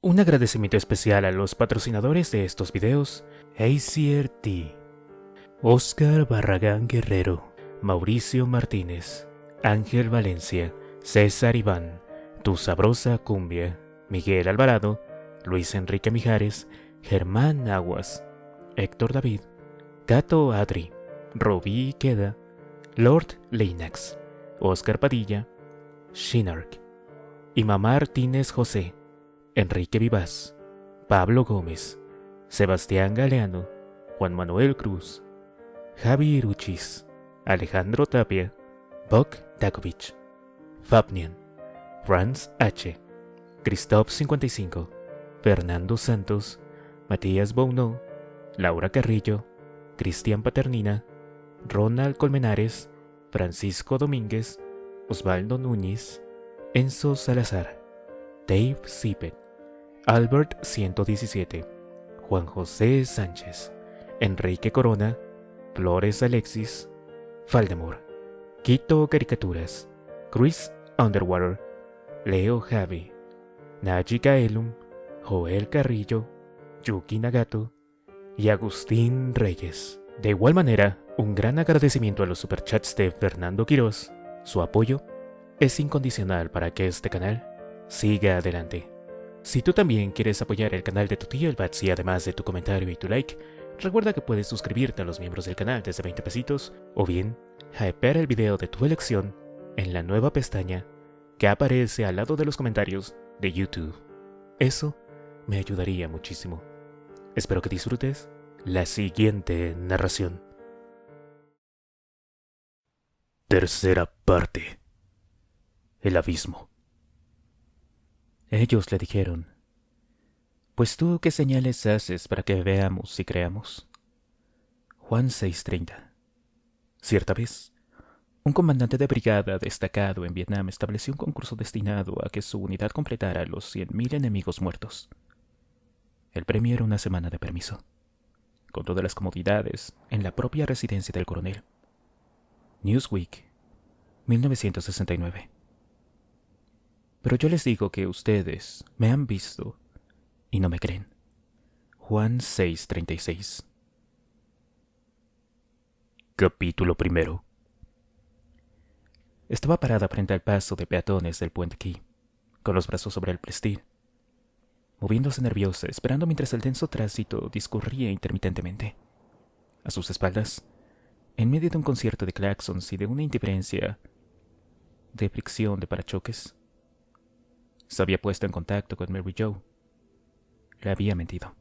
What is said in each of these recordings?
Un agradecimiento especial a los patrocinadores de estos videos: ACRT, Oscar Barragán Guerrero, Mauricio Martínez, Ángel Valencia, César Iván, Tu Sabrosa Cumbia, Miguel Alvarado, Luis Enrique Mijares, Germán Aguas, Héctor David, Cato Adri, Robí Queda, Lord Leinax, Oscar Padilla, Shinark, Imam Martínez José, Enrique Vivaz, Pablo Gómez, Sebastián Galeano, Juan Manuel Cruz, Javi Iruchis, Alejandro Tapia, Bok Dakovic, Fabnian, Franz H., Christoph 55, Fernando Santos, Matías Bounó, Laura Carrillo, Cristian Paternina, Ronald Colmenares, Francisco Domínguez, Osvaldo Núñez, Enzo Salazar, Dave Zippet, Albert 117, Juan José Sánchez, Enrique Corona, Flores Alexis, Faldemor, Quito Caricaturas, Chris Underwater, Leo Javi, Naji Kaelum, Joel Carrillo, Yuki Nagato y Agustín Reyes. De igual manera, un gran agradecimiento a los superchats de Fernando Quirós. Su apoyo es incondicional para que este canal siga adelante. Si tú también quieres apoyar el canal de tu tío el Batsy, además de tu comentario y tu like, recuerda que puedes suscribirte a los miembros del canal desde 20 pesitos, o bien hypear el video de tu elección en la nueva pestaña que aparece al lado de los comentarios de YouTube. Eso me ayudaría muchísimo. Espero que disfrutes la siguiente narración. Tercera parte. El abismo. Ellos le dijeron: «Pues tú, ¿qué señales haces para que veamos y creamos?». Juan 6:30. Cierta vez, un comandante de brigada destacado en Vietnam estableció un concurso destinado a que su unidad completara los 100,000 enemigos muertos. El premio era una semana de permiso, con todas las comodidades, en la propia residencia del coronel. Newsweek, 1969. Pero yo les digo que ustedes me han visto y no me creen. Juan 6:36. Capítulo 1. Estaba parada frente al paso de peatones del puente Key, con los brazos sobre el prestil, moviéndose nerviosa, esperando mientras el denso tránsito discurría intermitentemente. A sus espaldas, en medio de un concierto de claxons y de una indiferencia de fricción de parachoques, se había puesto en contacto con Mary Jo. Le había mentido.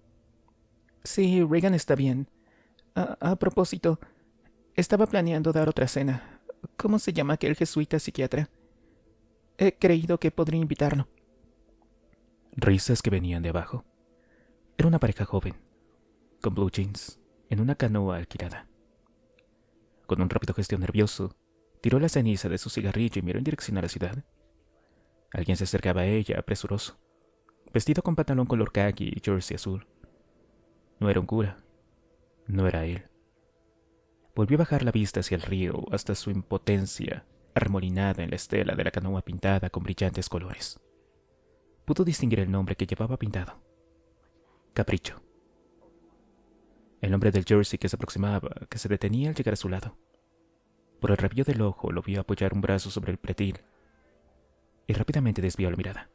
«Sí, Regan está bien. A propósito, estaba planeando dar otra cena. ¿Cómo se llama aquel jesuita psiquiatra? He creído que podría invitarlo». Risas que venían de abajo. Era una pareja joven, con blue jeans, en una canoa alquilada. Con un rápido gesto nervioso, tiró la ceniza de su cigarrillo y miró en dirección a la ciudad. Alguien se acercaba a ella, presuroso, vestido con pantalón color khaki y jersey azul. No era un cura. No era él. Volvió a bajar la vista hacia el río hasta su impotencia, arremolinada en la estela de la canoa pintada con brillantes colores. Pudo distinguir el nombre que llevaba pintado: Capricho. El hombre del jersey que se aproximaba, que se detenía al llegar a su lado. Por el rabillo del ojo lo vio apoyar un brazo sobre el pretil y rápidamente desvió la mirada.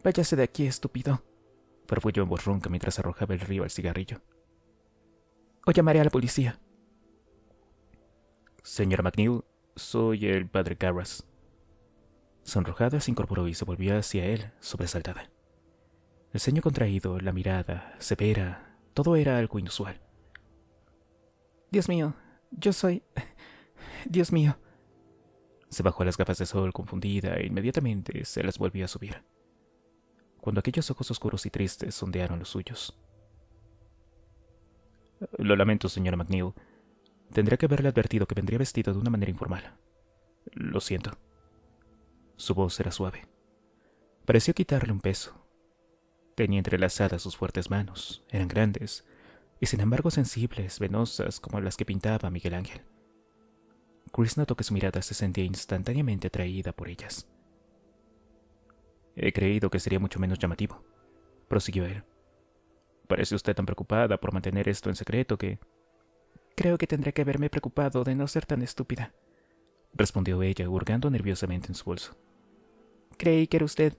«Váyase de aquí, estúpido», farfulló en voz ronca mientras arrojaba el río al cigarrillo. «O llamaré a la policía». «Señora McNeil, soy el padre Carras». Sonrojada se incorporó y se volvió hacia él, sobresaltada. El ceño contraído, la mirada severa, todo era algo inusual. «Dios mío, yo soy... Dios mío». Se bajó las gafas de sol confundida e inmediatamente se las volvió a subir, cuando aquellos ojos oscuros y tristes sondearon los suyos. «Lo lamento, señora McNeil. Tendría que haberle advertido que vendría vestido de una manera informal. Lo siento». Su voz era suave. Pareció quitarle un peso. Tenía entrelazadas sus fuertes manos. Eran grandes y sin embargo sensibles, venosas como las que pintaba Miguel Ángel. Chris notó que su mirada se sentía instantáneamente atraída por ellas. He creído que sería mucho menos llamativo, prosiguió él. Parece usted tan preocupada por mantener esto en secreto que... Creo que tendré que haberme preocupado de no ser tan estúpida, respondió ella, hurgando nerviosamente en su bolso. Creí que era usted.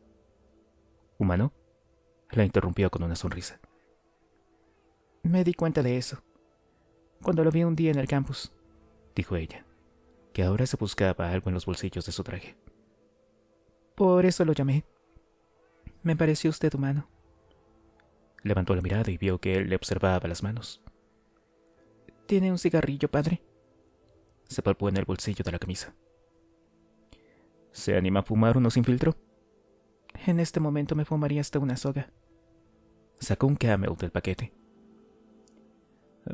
¿Humano? La interrumpió con una sonrisa. Me di cuenta de eso cuando lo vi un día en el campus, dijo ella, que ahora se buscaba algo en los bolsillos de su traje. Por eso lo llamé. Me pareció usted humano. Levantó la mirada y vio que él le observaba las manos. ¿Tiene un cigarrillo, padre? Se palpó en el bolsillo de la camisa. ¿Se anima a fumar uno sin filtro? En este momento me fumaría hasta una soga. Sacó un Camel del paquete.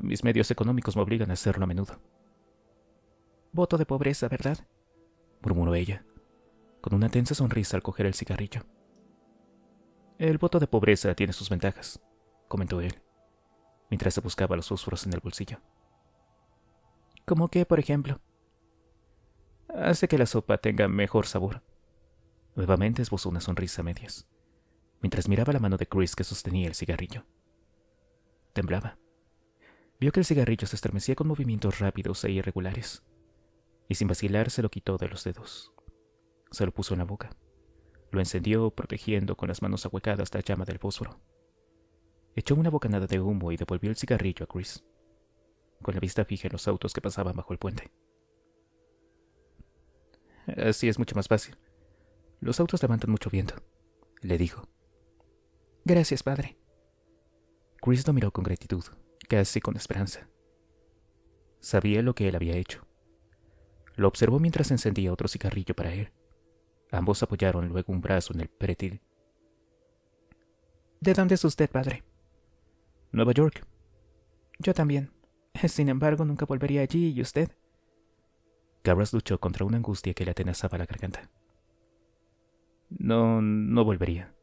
Mis medios económicos me obligan a hacerlo a menudo. Voto de pobreza, ¿verdad? Murmuró ella, con una tensa sonrisa al coger el cigarrillo. El voto de pobreza tiene sus ventajas, comentó él, mientras se buscaba los fósforos en el bolsillo. ¿Cómo qué, por ejemplo? Hace que la sopa tenga mejor sabor. Nuevamente esbozó una sonrisa a medias, mientras miraba la mano de Chris que sostenía el cigarrillo. Temblaba. Vio que el cigarrillo se estremecía con movimientos rápidos e irregulares, y sin vacilar se lo quitó de los dedos. Se lo puso en la boca. Lo encendió, protegiendo con las manos ahuecadas la llama del fósforo. Echó una bocanada de humo y devolvió el cigarrillo a Chris, con la vista fija en los autos que pasaban bajo el puente. Así es mucho más fácil. Los autos levantan mucho viento, le dijo. Gracias, padre. Chris lo miró con gratitud, casi con esperanza. Sabía lo que él había hecho. Lo observó mientras encendía otro cigarrillo para él. Ambos apoyaron luego un brazo en el pretil. ¿De dónde es usted, padre? Nueva York. Yo también. Sin embargo, nunca volvería allí, ¿y usted? Garras luchó contra una angustia que le atenazaba la garganta. No volvería.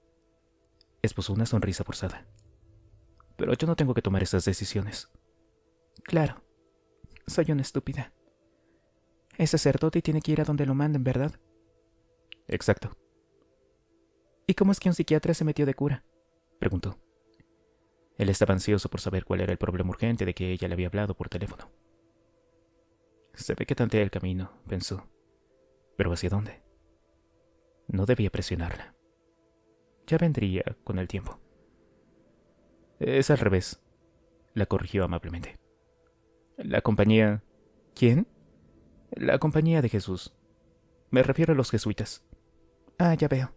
Esbozó una sonrisa forzada. Pero yo no tengo que tomar esas decisiones. Claro. Soy una estúpida. Es sacerdote y tiene que ir a donde lo manden, ¿verdad? Exacto. ¿Y cómo es que un psiquiatra se metió de cura? Preguntó. Él estaba ansioso por saber cuál era el problema urgente de que ella le había hablado por teléfono. Se ve que tantea el camino, pensó. ¿Pero hacia dónde? No debía presionarla. Ya vendría con el tiempo. Es al revés, la corrigió amablemente. La compañía... ¿Quién? La compañía de Jesús. Me refiero a los jesuitas. Ah, ya veo.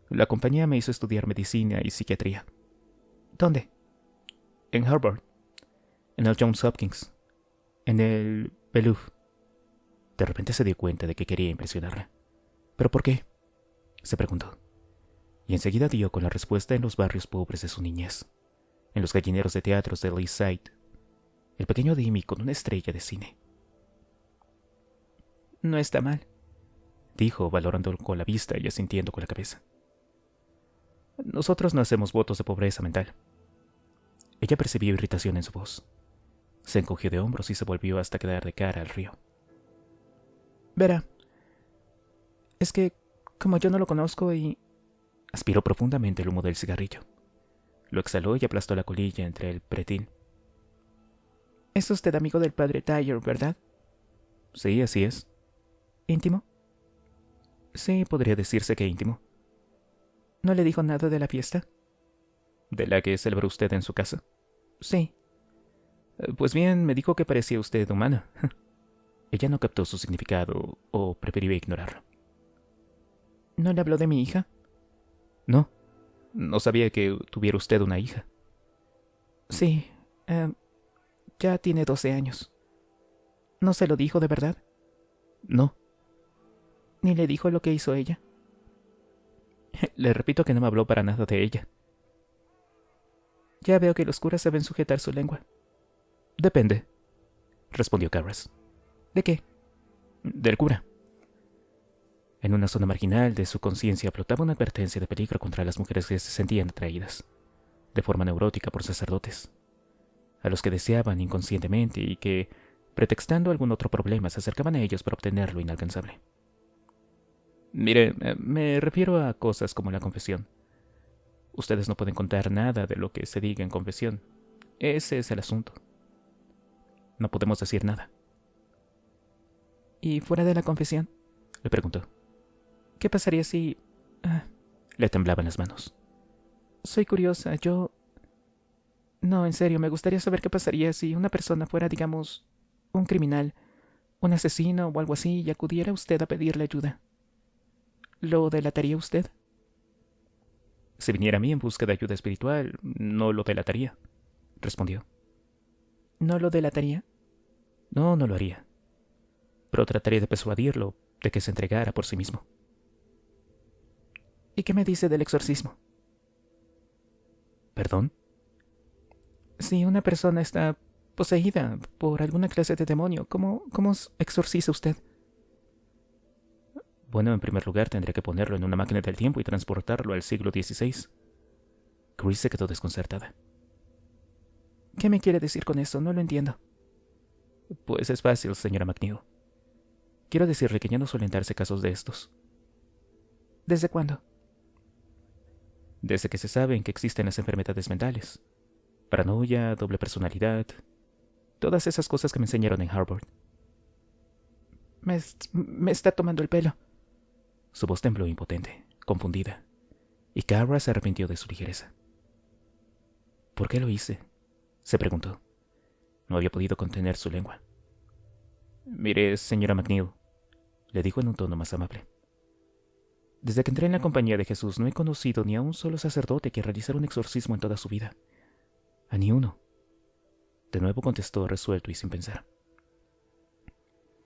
La compañía me hizo estudiar medicina y psiquiatría. ¿Dónde? En Harvard. En el Johns Hopkins. En el Bellevue. De repente se dio cuenta de que quería impresionarla. ¿Pero por qué?, se preguntó. Y enseguida dio con la respuesta en los barrios pobres de su niñez, en los gallineros de teatros del East Side, el pequeño Dimmy con una estrella de cine. No está mal, dijo, valorando con la vista y asintiendo con la cabeza. Nosotros no hacemos votos de pobreza mental. Ella percibió irritación en su voz. Se encogió de hombros y se volvió hasta quedar de cara al río. Verá, es que, como yo no lo conozco y... Aspiró profundamente el humo del cigarrillo. Lo exhaló y aplastó la colilla entre el pretil. Es usted amigo del padre Tyler, ¿verdad? Sí, así es. ¿Íntimo? Sí, podría decirse que íntimo. ¿No le dijo nada de la fiesta? ¿De la que celebró usted en su casa? Sí. Pues bien, me dijo que parecía usted humana. Ella no captó su significado o prefirió ignorarlo. ¿No le habló de mi hija? No, no sabía que tuviera usted una hija. Sí, ya tiene 12 años. ¿No se lo dijo de verdad? No. ¿Ni le dijo lo que hizo ella? Le repito que no me habló para nada de ella. Ya veo que los curas saben sujetar su lengua. Depende, respondió Garras. ¿De qué? Del cura. En una zona marginal de su conciencia flotaba una advertencia de peligro contra las mujeres que se sentían atraídas, de forma neurótica, por sacerdotes, a los que deseaban inconscientemente y que, pretextando algún otro problema, se acercaban a ellos para obtener lo inalcanzable. Mire, me refiero a cosas como la confesión. Ustedes no pueden contar nada de lo que se diga en confesión. Ese es el asunto. No podemos decir nada. ¿Y fuera de la confesión? Le preguntó. ¿Qué pasaría si... Le temblaban las manos. Soy curiosa, yo... No, en serio, me gustaría saber qué pasaría si una persona fuera, digamos, un criminal, un asesino o algo así, y acudiera a usted a pedirle ayuda. ¿Lo delataría usted? Si viniera a mí en busca de ayuda espiritual, no lo delataría, respondió. ¿No lo delataría? No, no lo haría. Pero trataría de persuadirlo de que se entregara por sí mismo. ¿Y qué me dice del exorcismo? ¿Perdón? Si una persona está poseída por alguna clase de demonio, ¿cómo exorciza usted? Bueno, en primer lugar tendría que ponerlo en una máquina del tiempo y transportarlo al siglo XVI. Chris se quedó desconcertada. ¿Qué me quiere decir con eso? No lo entiendo. Pues es fácil, señora McNeil. Quiero decirle que ya no suelen darse casos de estos. ¿Desde cuándo? Desde que se saben que existen las enfermedades mentales. Paranoia, doble personalidad. Todas esas cosas que me enseñaron en Harvard. Me está tomando el pelo. Su voz tembló impotente, confundida, y Kara se arrepintió de su ligereza. ¿Por qué lo hice?, se preguntó. No había podido contener su lengua. Mire, señora McNeil, le dijo en un tono más amable. Desde que entré en la compañía de Jesús no he conocido ni a un solo sacerdote que realizara un exorcismo en toda su vida. A ni uno. De nuevo contestó resuelto y sin pensar.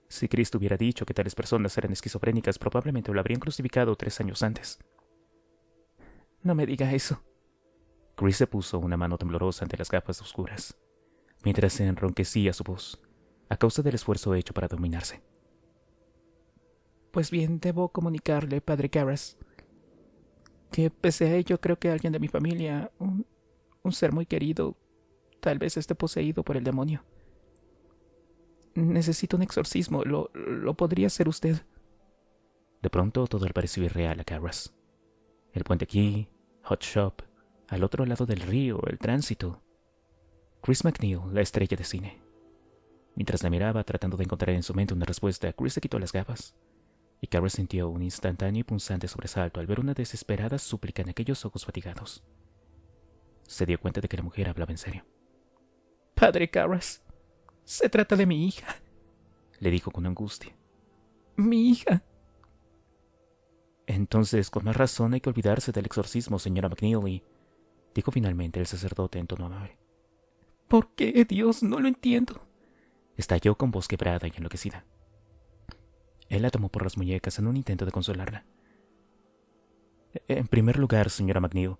Si Cristo hubiera dicho que tales personas eran esquizofrénicas, probablemente lo habrían crucificado 3 años antes. No me diga eso. Chris se puso una mano temblorosa ante las gafas oscuras, mientras se enronquecía su voz, a causa del esfuerzo hecho para dominarse. Pues bien, debo comunicarle, padre Karras, que pese a ello creo que alguien de mi familia, un ser muy querido, tal vez esté poseído por el demonio. Necesito un exorcismo. ¿Lo podría hacer usted? De pronto todo le pareció irreal a Karras. El puente aquí, Hot Shop, al otro lado del río, el tránsito. Chris McNeil, la estrella de cine. Mientras la miraba tratando de encontrar en su mente una respuesta, Chris se quitó las gafas, y Karras sintió un instantáneo y punzante sobresalto al ver una desesperada súplica en aquellos ojos fatigados. Se dio cuenta de que la mujer hablaba en serio. Padre Karras, se trata de mi hija, le dijo con angustia. Mi hija. Entonces, con más razón hay que olvidarse del exorcismo, señora McNeil, dijo finalmente el sacerdote en tono amable. ¿Por qué, Dios? No lo entiendo. Estalló con voz quebrada y enloquecida. Él la tomó por las muñecas en un intento de consolarla. En primer lugar, señora McNeil,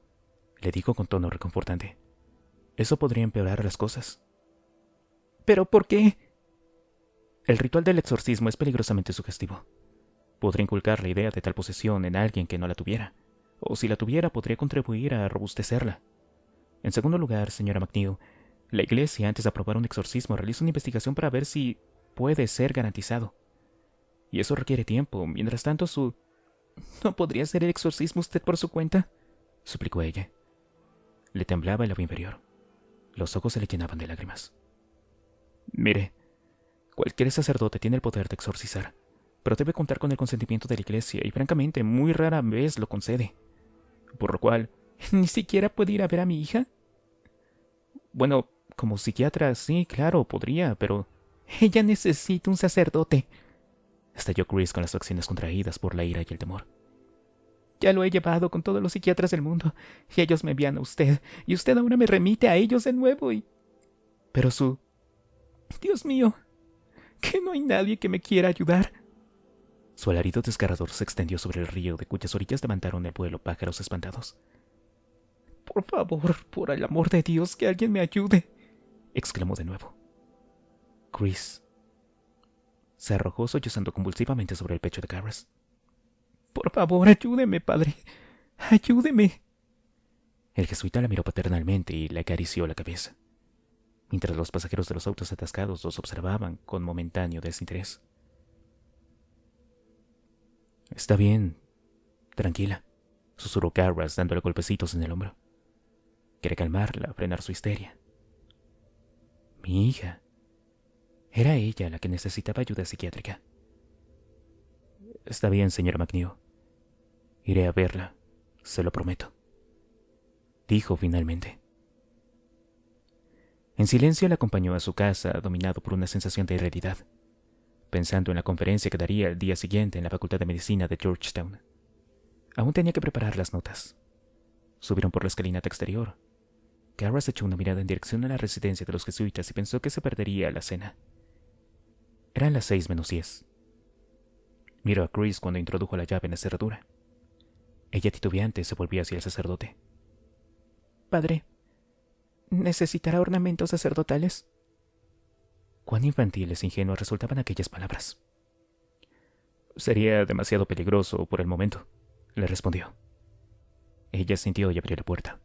le dijo con tono reconfortante, eso podría empeorar las cosas. ¿Pero por qué? El ritual del exorcismo es peligrosamente sugestivo. Podría inculcar la idea de tal posesión en alguien que no la tuviera, o si la tuviera podría contribuir a robustecerla. En segundo lugar, señora McNeil, la Iglesia, antes de aprobar un exorcismo, realiza una investigación para ver si puede ser garantizado. Y eso requiere tiempo. Mientras tanto, ¿No podría hacer el exorcismo usted por su cuenta?, suplicó ella. Le temblaba el labio inferior. Los ojos se le llenaban de lágrimas. Mire, cualquier sacerdote tiene el poder de exorcizar, pero debe contar con el consentimiento de la Iglesia y francamente muy rara vez lo concede. Por lo cual, ¿ni siquiera puede ir a ver a mi hija? Bueno, como psiquiatra sí, claro, podría, pero... Ella necesita un sacerdote, estalló Chris con las facciones contraídas por la ira y el temor. Ya lo he llevado con todos los psiquiatras del mundo, y ellos me envían a usted, y usted ahora me remite a ellos de nuevo y... Pero Dios mío, que no hay nadie que me quiera ayudar. Su alarido desgarrador se extendió sobre el río, de cuyas orillas levantaron el vuelo pájaros espantados. Por favor, por el amor de Dios, que alguien me ayude, exclamó de nuevo. Chris se arrojó sollozando convulsivamente sobre el pecho de Karras. Por favor, ayúdeme, padre. Ayúdeme. El jesuita la miró paternalmente y le acarició la cabeza, mientras los pasajeros de los autos atascados los observaban con momentáneo desinterés. Está bien, tranquila, susurró Garras dándole golpecitos en el hombro. Quería calmarla, frenar su histeria. Mi hija. Era ella la que necesitaba ayuda psiquiátrica. Está bien, señora McNeil. Iré a verla, se lo prometo. Dijo finalmente. En silencio la acompañó a su casa, dominado por una sensación de irrealidad, pensando en la conferencia que daría el día siguiente en la Facultad de Medicina de Georgetown. Aún tenía que preparar las notas. Subieron por la escalinata exterior. Garras echó una mirada en dirección a la residencia de los jesuitas y pensó que se perdería la cena. Eran las 6:10. Miró a Chris cuando introdujo la llave en la cerradura. Ella titubeante se volvió hacia el sacerdote. Padre, ¿necesitará ornamentos sacerdotales? Cuán infantiles e ingenuas resultaban aquellas palabras. Sería demasiado peligroso por el momento, le respondió. Ella sintió y abrió la puerta.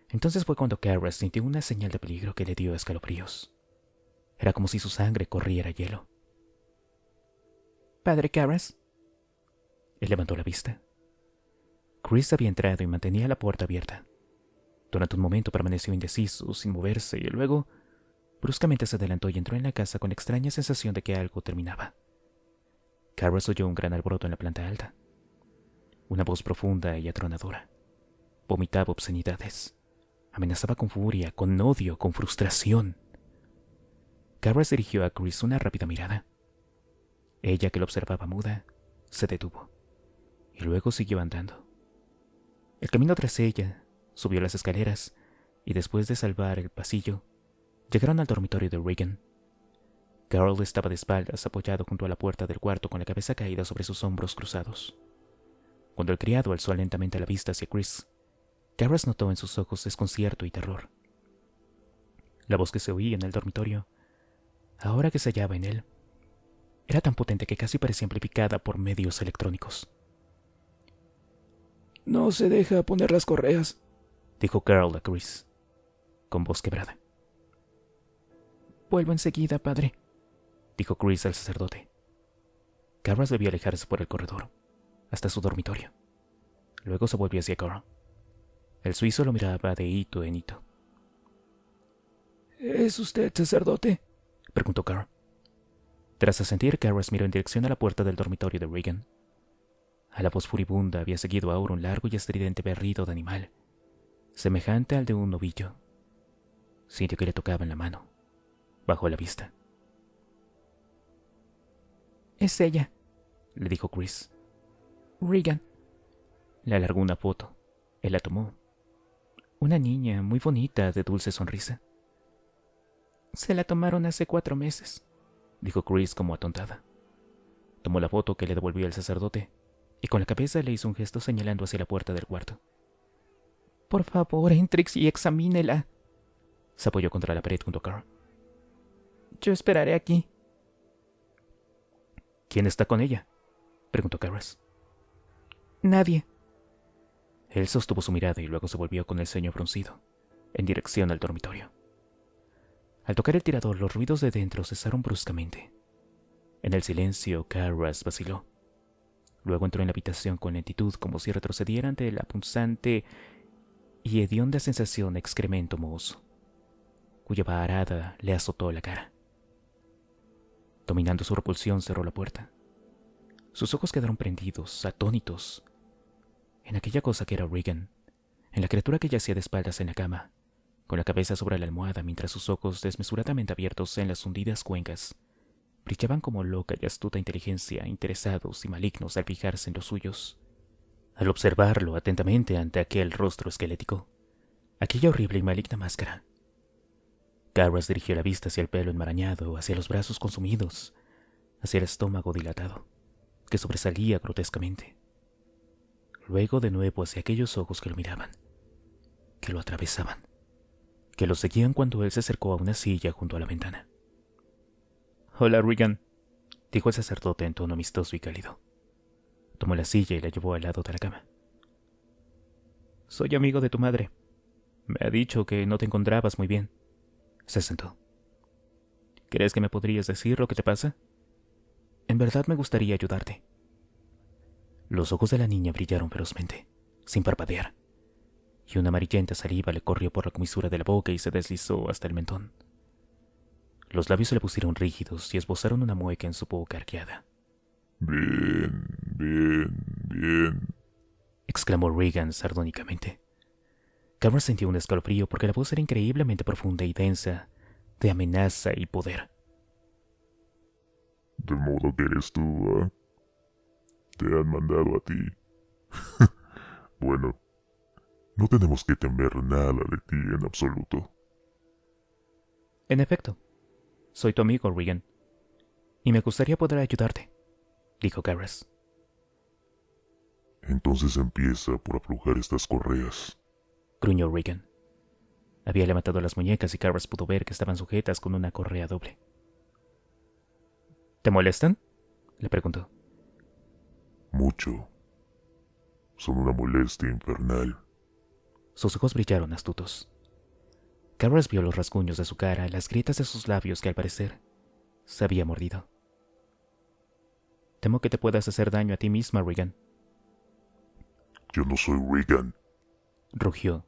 Entonces fue cuando Garras sintió una señal de peligro que le dio escalofríos. Era como si su sangre corriera hielo. ¿Padre Garras? Él levantó la vista. Chris había entrado y mantenía la puerta abierta. Durante un momento permaneció indeciso, sin moverse, y luego bruscamente se adelantó y entró en la casa con la extraña sensación de que algo terminaba. Garras oyó un gran alboroto en la planta alta. Una voz profunda y atronadora. Vomitaba obscenidades. Amenazaba con furia, con odio, con frustración. Garras dirigió a Chris una rápida mirada. Ella, que lo observaba muda, se detuvo, y luego siguió andando. El camino tras ella subió las escaleras, y después de salvar el pasillo, llegaron al dormitorio de Regan. Carol estaba de espaldas, apoyado junto a la puerta del cuarto con la cabeza caída sobre sus hombros cruzados. Cuando el criado alzó lentamente la vista hacia Chris, Garras notó en sus ojos desconcierto y terror. La voz que se oía en el dormitorio, ahora que se hallaba en él, era tan potente que casi parecía amplificada por medios electrónicos. No se deja poner las correas, dijo Carol a Chris, con voz quebrada. Vuelvo enseguida, padre, dijo Chris al sacerdote. Garras debió alejarse por el corredor, hasta su dormitorio. Luego se volvió hacia Carl. El suizo lo miraba de hito en hito. ¿Es usted sacerdote?, preguntó Carl. Tras asentir, Garras miró en dirección a la puerta del dormitorio de Regan. A la voz furibunda había seguido ahora un largo y estridente berrido de animal, semejante al de un novillo. Sintió que le tocaba en la mano. Bajó la vista. Es ella, le dijo Chris. Regan. Le alargó una foto. Él la tomó. Una niña muy bonita, de dulce sonrisa. Se la tomaron hace 4 meses, dijo Chris como atontada. Tomó la foto que le devolvió el sacerdote y con la cabeza le hizo un gesto señalando hacia la puerta del cuarto. Por favor, Hendrix, y examínela. Se apoyó contra la pared junto a Carl. Yo esperaré aquí. ¿Quién está con ella?, preguntó Garras. Nadie. Él sostuvo su mirada y luego se volvió con el ceño fruncido, en dirección al dormitorio. Al tocar el tirador, los ruidos de dentro cesaron bruscamente. En el silencio, Garras vaciló. Luego entró en la habitación con lentitud, como si retrocediera ante la punzante y hedionda sensación de excremento mohoso, cuya varada le azotó la cara. Dominando su repulsión, cerró la puerta. Sus ojos quedaron prendidos, atónitos, en aquella cosa que era Regan, en la criatura que yacía de espaldas en la cama, con la cabeza sobre la almohada, mientras sus ojos, desmesuradamente abiertos en las hundidas cuencas, brillaban como loca y astuta inteligencia, interesados y malignos al fijarse en los suyos. Al observarlo atentamente ante aquel rostro esquelético, aquella horrible y maligna máscara, Garras dirigió la vista hacia el pelo enmarañado, hacia los brazos consumidos, hacia el estómago dilatado, que sobresalía grotescamente. Luego de nuevo hacia aquellos ojos que lo miraban, que lo atravesaban, que lo seguían cuando él se acercó a una silla junto a la ventana. «Hola, Regan», dijo el sacerdote en tono amistoso y cálido. Tomó la silla y la llevó al lado de la cama. «Soy amigo de tu madre. Me ha dicho que no te encontrabas muy bien». Se sentó. «¿Crees que me podrías decir lo que te pasa? En verdad me gustaría ayudarte». Los ojos de la niña brillaron ferozmente, sin parpadear, y una amarillenta saliva le corrió por la comisura de la boca y se deslizó hasta el mentón. Los labios se le pusieron rígidos y esbozaron una mueca en su boca arqueada. Bien, bien, bien, exclamó Regan sardónicamente. Cameron sintió un escalofrío porque la voz era increíblemente profunda y densa, de amenaza y poder. De modo que eres tú, ¿ah? Te han mandado a ti. Bueno, no tenemos que temer nada de ti en absoluto. En efecto, soy tu amigo, Regan, y me gustaría poder ayudarte, dijo Garrus. Entonces empieza por aflojar estas correas, gruñó Regan. Había levantado las muñecas y Garrus pudo ver que estaban sujetas con una correa doble. ¿Te molestan?, le preguntó. Mucho. Son una molestia infernal. Sus ojos brillaron astutos. Garrus vio los rasguños de su cara, las grietas de sus labios que al parecer se había mordido. Temo que te puedas hacer daño a ti misma, Regan. Yo no soy Regan, rugió,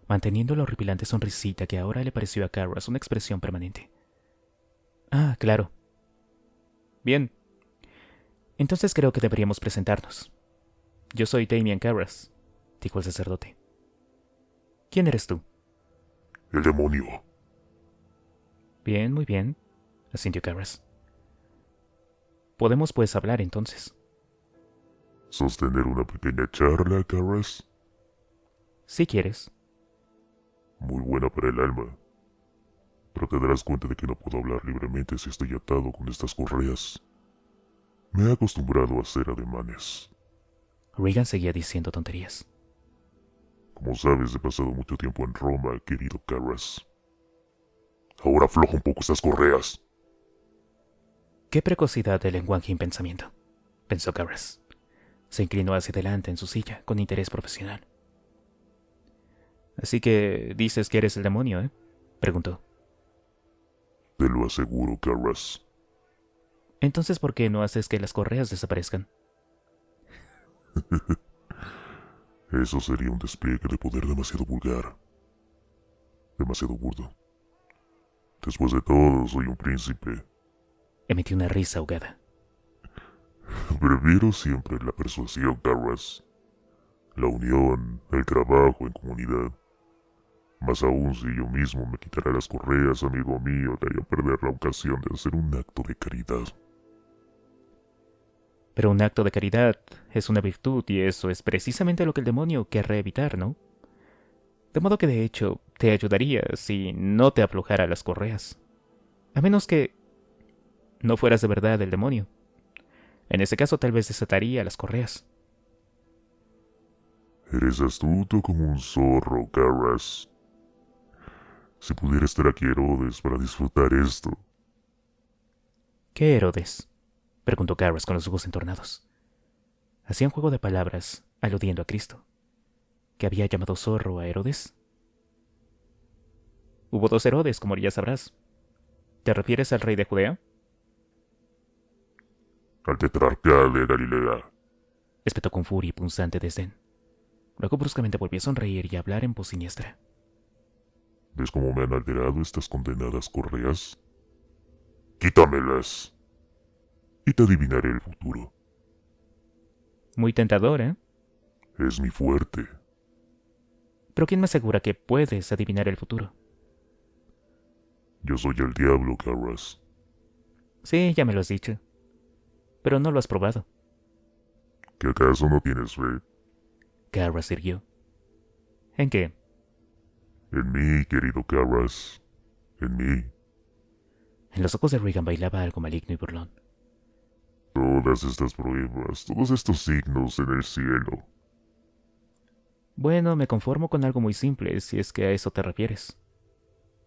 manteniendo la horripilante sonrisita que ahora le pareció a Garrus una expresión permanente. Ah, claro. Bien. Entonces creo que deberíamos presentarnos. Yo soy Damian Garrus, dijo el sacerdote. ¿Quién eres tú? el demonio. Bien, muy bien, asintió Garrus. Podemos pues hablar entonces. ¿Sostener una pequeña charla, Garrus? Si quieres. Muy buena para el alma. Pero te darás cuenta de que no puedo hablar libremente si estoy atado con estas correas. Me he acostumbrado a hacer ademanes. Regan seguía diciendo tonterías. Como sabes, he pasado mucho tiempo en Roma, querido Garrus. Ahora afloja un poco estas correas. Qué precocidad de lenguaje y pensamiento, pensó Garrus. Se inclinó hacia adelante en su silla, con interés profesional. Así que dices que eres el demonio, ¿eh? Preguntó. Te lo aseguro, Garrus. Entonces, ¿por qué no haces que las correas desaparezcan? Eso sería un despliegue de poder demasiado vulgar. Demasiado burdo. Después de todo, soy un príncipe. Emitió una risa ahogada. Prefiero siempre la persuasión, Garrus. La unión, el trabajo en comunidad. Más aún si yo mismo me quitara las correas, amigo mío, te haría perder la ocasión de hacer un acto de caridad. Pero un acto de caridad es una virtud y eso es precisamente lo que el demonio querrá evitar, ¿no? De modo que de hecho te ayudaría si no te aflojara las correas. A menos que no fueras de verdad el demonio. En ese caso tal vez desataría las correas. Eres astuto como un zorro, Garrus. Si pudiera estar aquí Herodes para disfrutar esto. ¿Qué Herodes?, preguntó Garrus con los ojos entornados. Hacía un juego de palabras, aludiendo a Cristo, que había llamado zorro a Herodes. Hubo dos Herodes, como ya sabrás. ¿Te refieres al rey de Judea? Al tetrarca de Galilea. Espetó con furia y punzante desdén. Luego bruscamente volvió a sonreír y a hablar en voz siniestra. ¿Ves cómo me han alterado estas condenadas correas? Quítamelas. Y te adivinaré el futuro. Muy tentador, ¿eh? Es mi fuerte. Pero ¿quién me asegura que puedes adivinar el futuro? Yo soy el diablo, Garrus. Sí, ya me lo has dicho. Pero no lo has probado. ¿Que acaso no tienes fe? Garrus irguió. ¿En qué? En mí, querido Garrus. En mí. En los ojos de Regan bailaba algo maligno y burlón. Todas estas pruebas, todos estos signos en el cielo. Bueno, me conformo con algo muy simple, si es que a eso te refieres.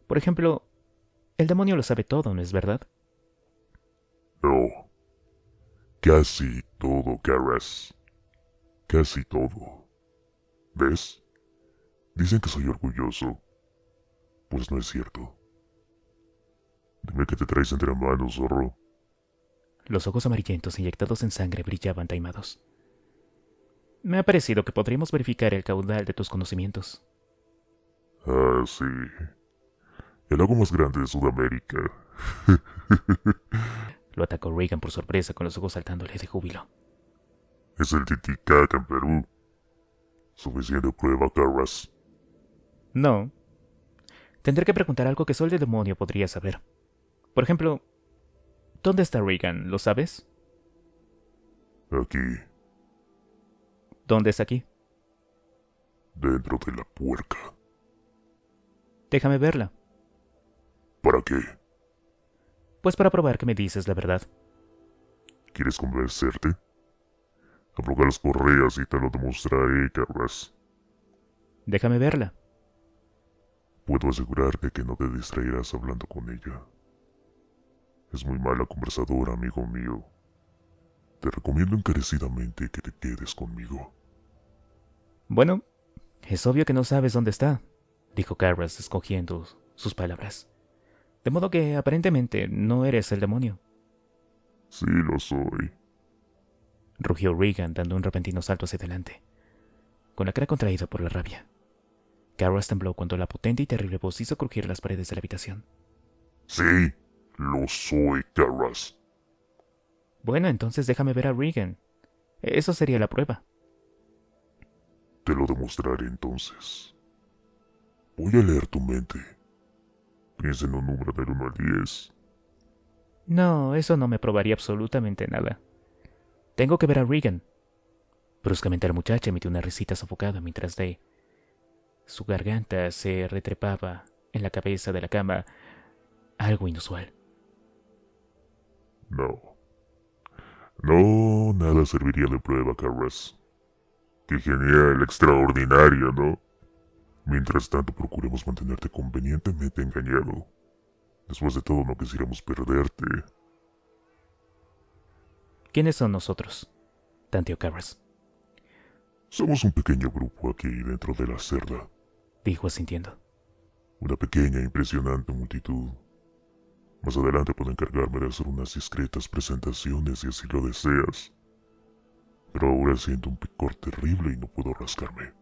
Por ejemplo, el demonio lo sabe todo, ¿no es verdad? No. Casi todo, Garrus. Casi todo. ¿Ves? Dicen que soy orgulloso. Pues no es cierto. Dime qué te traes entre manos, zorro. Los ojos amarillentos inyectados en sangre brillaban taimados. Me ha parecido que podríamos verificar el caudal de tus conocimientos. Ah, sí. El lago más grande de Sudamérica. Lo atacó Reagan por sorpresa con los ojos saltándole de júbilo. Es el Titicaca en Perú. Suficiente prueba, Carras. No. Tendré que preguntar algo que solo el demonio podría saber. Por ejemplo, ¿dónde está Reagan? ¿Lo sabes? Aquí, ¿Dónde está aquí? dentro de la puerca. Déjame verla. ¿Para qué? Pues para probar que me dices la verdad. ¿Quieres convencerte? Afloja las correas y te lo demostraré, Carras. Déjame verla. Puedo asegurarte que no te distraerás hablando con ella. Es muy mala conversadora, amigo mío. Te recomiendo encarecidamente que te quedes conmigo. Bueno, es obvio que no sabes dónde está, dijo Carras escogiendo sus palabras. De modo que aparentemente no eres el demonio. Sí, lo soy. Rugió Reagan dando un repentino salto hacia adelante, con la cara contraída por la rabia. Carras tembló cuando la potente y terrible voz hizo crujir las paredes de la habitación. Sí, lo soy, Carras. Bueno, entonces déjame ver a Reagan. Eso sería la prueba. Te lo demostraré entonces. Voy a leer tu mente. Piensa en un número del 1 al 10. No, eso no me probaría absolutamente nada. Tengo que ver a Reagan. Bruscamente la muchacha emitió una risita sofocada mientras de su garganta se retrepaba en la cabeza de la cama, algo inusual. No. No, nada serviría de prueba, Carras. Qué genial, extraordinario, ¿no? Mientras tanto, procuremos mantenerte convenientemente engañado. Después de todo, no quisiéramos perderte. ¿Quiénes son nosotros? Tanteó Carras. Somos un pequeño grupo aquí dentro de la cerda. Dijo asintiendo. Una pequeña e impresionante multitud. Más adelante puedo encargarme de hacer unas discretas presentaciones si así lo deseas. Pero ahora siento un picor terrible y no puedo rascarme.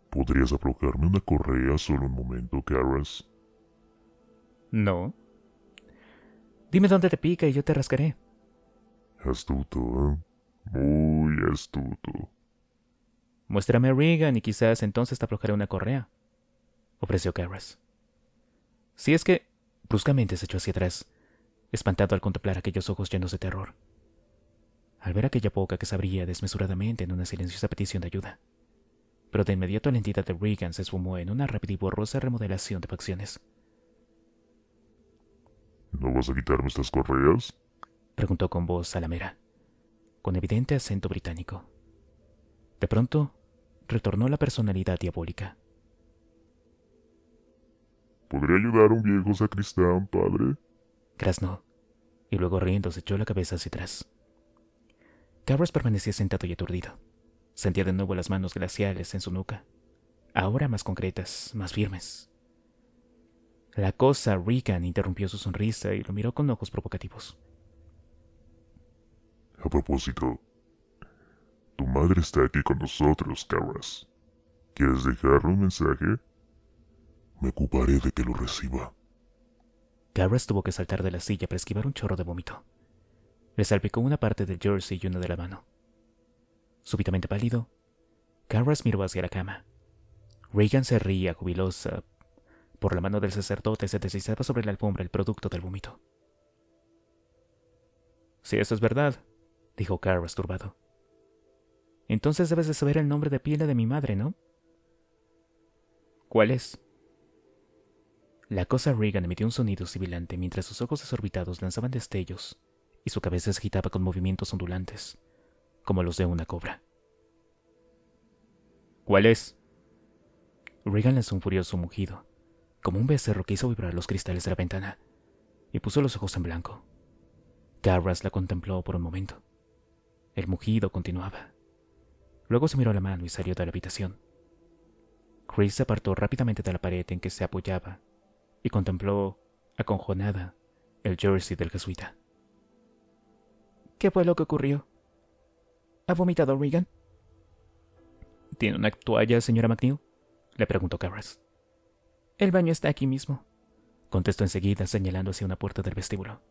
¿Podrías aflojarme una correa solo un momento, Carras? No. Dime dónde te pica y yo te rascaré. Astuto, ¿eh? Muy astuto. Muéstrame a Reagan y quizás entonces te aflojaré una correa, ofreció Carras. Si es que bruscamente se echó hacia atrás, espantado al contemplar aquellos ojos llenos de terror, al ver aquella boca que se abría desmesuradamente en una silenciosa petición de ayuda. Pero de inmediato la entidad de Reagan se esfumó en una rápida y borrosa remodelación de facciones. ¿No vas a quitarme estas correas? Preguntó con voz salamera, con evidente acento británico. De pronto, retornó la personalidad diabólica. ¿Podría ayudar a un viejo sacristán, padre? Graznó, y luego riendo se echó la cabeza hacia atrás. Carras permanecía sentado y aturdido. Sentía de nuevo las manos glaciales en su nuca, ahora más concretas, más firmes. La cosa Reagan interrumpió su sonrisa y lo miró con ojos provocativos. A propósito, tu madre está aquí con nosotros, Carras. ¿Quieres dejarle un mensaje? Me ocuparé de que lo reciba. Carras tuvo que saltar de la silla para esquivar un chorro de vómito. Le salpicó una parte del jersey y una de la mano. Súbitamente pálido, Carras miró hacia la cama. Reagan se reía jubilosa. Por la mano del sacerdote se deslizaba sobre la alfombra el producto del vómito. Si eso es verdad, dijo Carras turbado. Entonces debes de saber el nombre de pila de mi madre, ¿no? ¿Cuál es? La cosa Reagan emitió un sonido sibilante mientras sus ojos desorbitados lanzaban destellos y su cabeza se agitaba con movimientos ondulantes, como los de una cobra. ¿Cuál es? Reagan lanzó un furioso mugido, como un becerro que hizo vibrar los cristales de la ventana, y puso los ojos en blanco. Carras la contempló por un momento. El mugido continuaba. Luego se miró la mano y salió de la habitación. Chris se apartó rápidamente de la pared en que se apoyaba y contempló, aconjonada, el jersey del jesuita. ¿Qué fue lo que ocurrió? ¿Ha vomitado Reagan? ¿Tiene una toalla, señora McNeil?, le preguntó Carras. El baño está aquí mismo, contestó enseguida, señalando hacia una puerta del vestíbulo.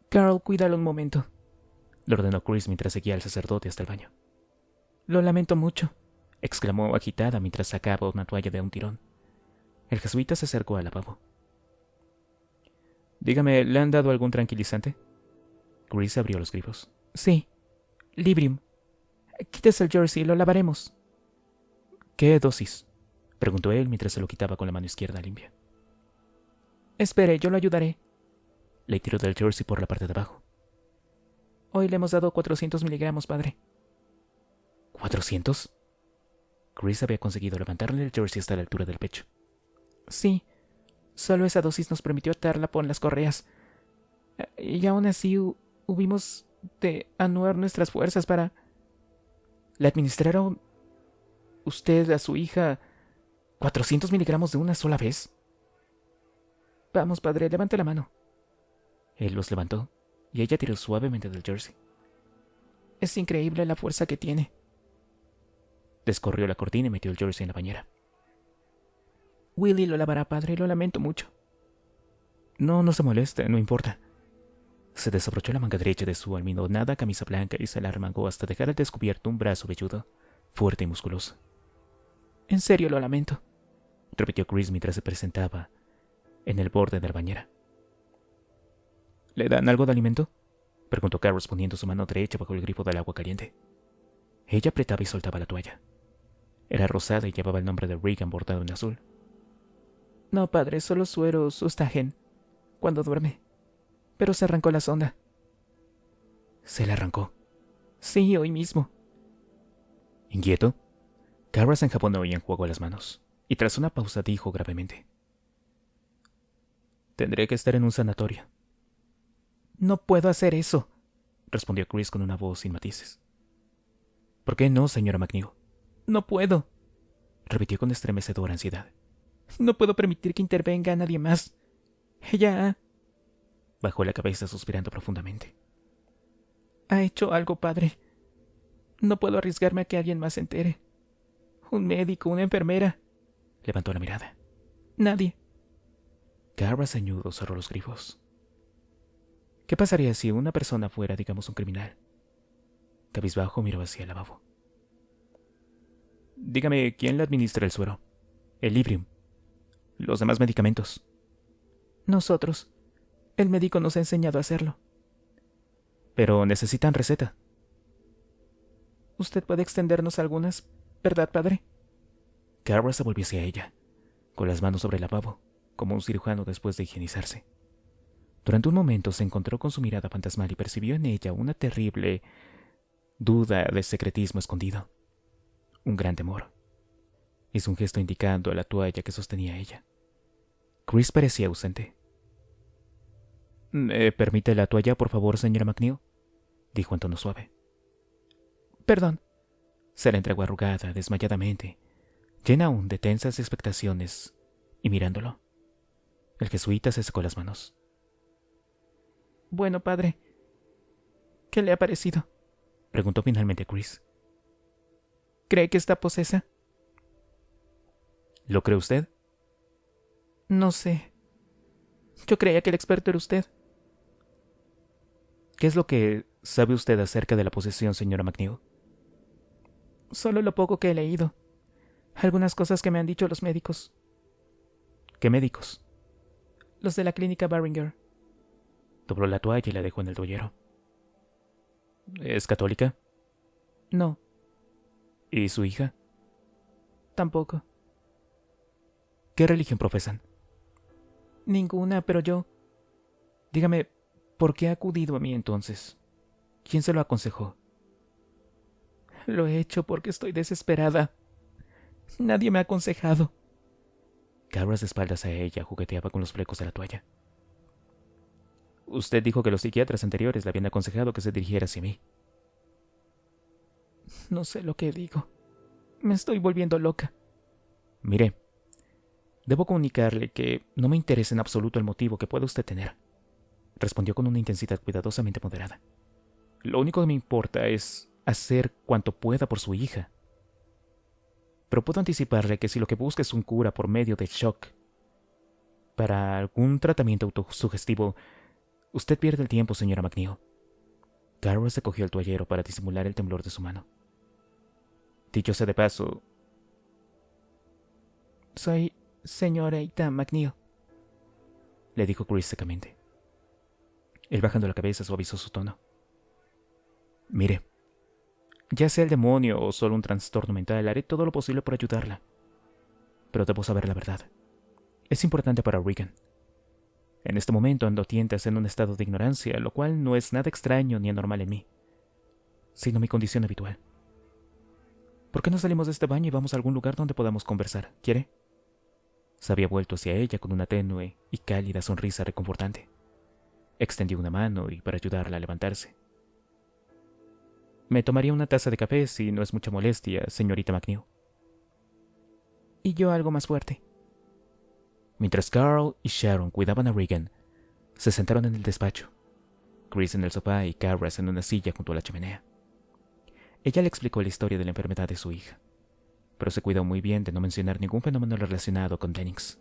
Carl, cuídalo un momento, le ordenó Chris mientras seguía al sacerdote hasta el baño. Lo lamento mucho, exclamó agitada mientras sacaba una toalla de un tirón. El jesuita se acercó al lavabo. Dígame, ¿le han dado algún tranquilizante? Chris abrió los grifos. Sí, Librium. Quítese el jersey, lo lavaremos. ¿Qué dosis?, preguntó él mientras se lo quitaba con la mano izquierda limpia. Espere, yo lo ayudaré. Le tiró del jersey por la parte de abajo. Hoy le hemos dado 400 miligramos, padre. ¿400? Chris había conseguido levantarle el jersey hasta la altura del pecho. Sí, solo esa dosis nos permitió atarla por las correas. Y aún así hubimos de anuar nuestras fuerzas para... ¿Le administraron usted a su hija 400 miligramos de una sola vez? Vamos, padre, levante la mano. Él los levantó y ella tiró suavemente del jersey. Es increíble la fuerza que tiene. Descorrió la cortina y metió el jersey en la bañera. Willy lo lavará, padre, lo lamento mucho. No se moleste, no importa. Se desabrochó la manga derecha de su almidonada camisa blanca y se la arremangó hasta dejar al descubierto un brazo velludo, fuerte y musculoso. En serio lo lamento, repitió Chris mientras se presentaba en el borde de la bañera. ¿Le dan algo de alimento?, preguntó Carlos poniendo su mano derecha bajo el grifo del agua caliente. Ella apretaba y soltaba la toalla. Era rosada y llevaba el nombre de Regan bordado en azul. No, padre, solo suero Sustagen, cuando duerme. Pero se arrancó la sonda. ¿Se la arrancó? Sí, hoy mismo. Inquieto, Carras se enjabonó y enjuagó las manos, y tras una pausa dijo gravemente: «Tendré que estar en un sanatorio». «No puedo hacer eso», respondió Chris con una voz sin matices. «¿Por qué no, señora McNeil?» «No puedo», repitió con estremecedora ansiedad. «No puedo permitir que intervenga a nadie más. Ella bajó la cabeza suspirando profundamente. «Ha hecho algo, padre. No puedo arriesgarme a que alguien más se entere. Un médico, una enfermera». Levantó la mirada. «Nadie». Carras ceñudo cerró los grifos. ¿Qué pasaría si una persona fuera, digamos, un criminal? Cabizbajo miró hacia el lavabo. Dígame, ¿quién le administra el suero? El Librium. Los demás medicamentos. Nosotros. El médico nos ha enseñado a hacerlo. Pero necesitan receta. Usted puede extendernos algunas, ¿verdad, padre? Carras se volvió hacia ella, con las manos sobre el lavabo, como un cirujano después de higienizarse. Durante un momento se encontró con su mirada fantasmal y percibió en ella una terrible duda de secretismo escondido. Un gran temor. Hizo un gesto indicando a la toalla que sostenía ella. Chris parecía ausente. «¿Me permite la toalla, por favor, señora McNeil?», dijo en tono suave. «Perdón». Se la entregó arrugada, desmayadamente, llena aún de tensas expectaciones, y mirándolo. El jesuita se secó las manos. «Bueno, padre, ¿qué le ha parecido?», preguntó finalmente Chris. «¿Cree que está posesa?». ¿Lo cree usted? «No sé. Yo creía que el experto era usted». ¿Qué es lo que sabe usted acerca de la posesión, señora McNeil? Solo lo poco que he leído. Algunas cosas que me han dicho los médicos». ¿Qué médicos? «Los de la clínica Barringer». Dobló la toalla y la dejó en el toallero. ¿Es católica? «No». ¿Y su hija? «Tampoco». ¿Qué religión profesan? «Ninguna, pero yo...». Dígame, ¿por qué ha acudido a mí entonces? ¿Quién se lo aconsejó? «Lo he hecho porque estoy desesperada. Nadie me ha aconsejado». Carras, de espaldas a ella, jugueteaba con los flecos de la toalla. Usted dijo que los psiquiatras anteriores le habían aconsejado que se dirigiera hacia mí. No sé lo que digo. Me estoy volviendo loca. Mire, debo comunicarle que no me interesa en absoluto el motivo que pueda usted tener, respondió con una intensidad cuidadosamente moderada. Lo único que me importa es hacer cuanto pueda por su hija. pero puedo anticiparle que si lo que busca es un cura por medio del shock para algún tratamiento autosugestivo, usted pierde el tiempo, señora McNeil. Garrett se cogió el toallero para disimular el temblor de su mano. Dicho sea de paso, soy señorita McNeil, le dijo Chris secamente. Él, bajando la cabeza, suavizó su tono. Mire, ya sea el demonio o solo un trastorno mental, haré todo lo posible por ayudarla. Pero debo saber la verdad. Es importante para Regan. En este momento ando tientas en un estado de ignorancia, lo cual no es nada extraño ni anormal en mí, sino mi condición habitual. ¿Por qué no salimos de este baño y vamos a algún lugar donde podamos conversar? ¿Quiere? Se había vuelto hacia ella con una tenue y cálida sonrisa reconfortante. Extendió una mano y para ayudarla a levantarse. Me tomaría una taza de café si no es mucha molestia, señorita McNeil. Y yo algo más fuerte. Mientras Carl y Sharon cuidaban a Regan, se sentaron en el despacho, Chris en el sofá y Carras en una silla junto a la chimenea. Ella le explicó la historia de la enfermedad de su hija, pero se cuidó muy bien de no mencionar ningún fenómeno relacionado con Dennings.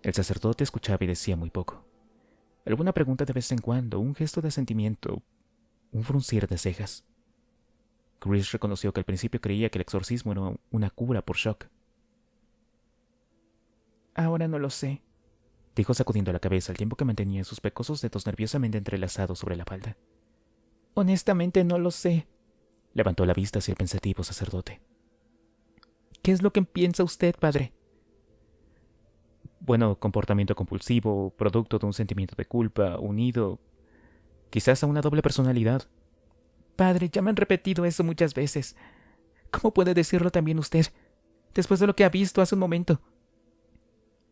El sacerdote escuchaba y decía muy poco. Alguna pregunta de vez en cuando, un gesto de asentimiento, un fruncir de cejas. Chris reconoció que al principio creía que el exorcismo era una cura por shock. Ahora no lo sé, dijo sacudiendo la cabeza al tiempo que mantenía sus pecosos dedos nerviosamente entrelazados sobre la falda. Honestamente no lo sé. Levantó la vista hacia el pensativo sacerdote. ¿Qué es lo que piensa usted, padre? Bueno, comportamiento compulsivo, producto de un sentimiento de culpa, unido, quizás a una doble personalidad. Padre, ya me han repetido eso muchas veces. ¿Cómo puede decirlo también usted, después de lo que ha visto hace un momento?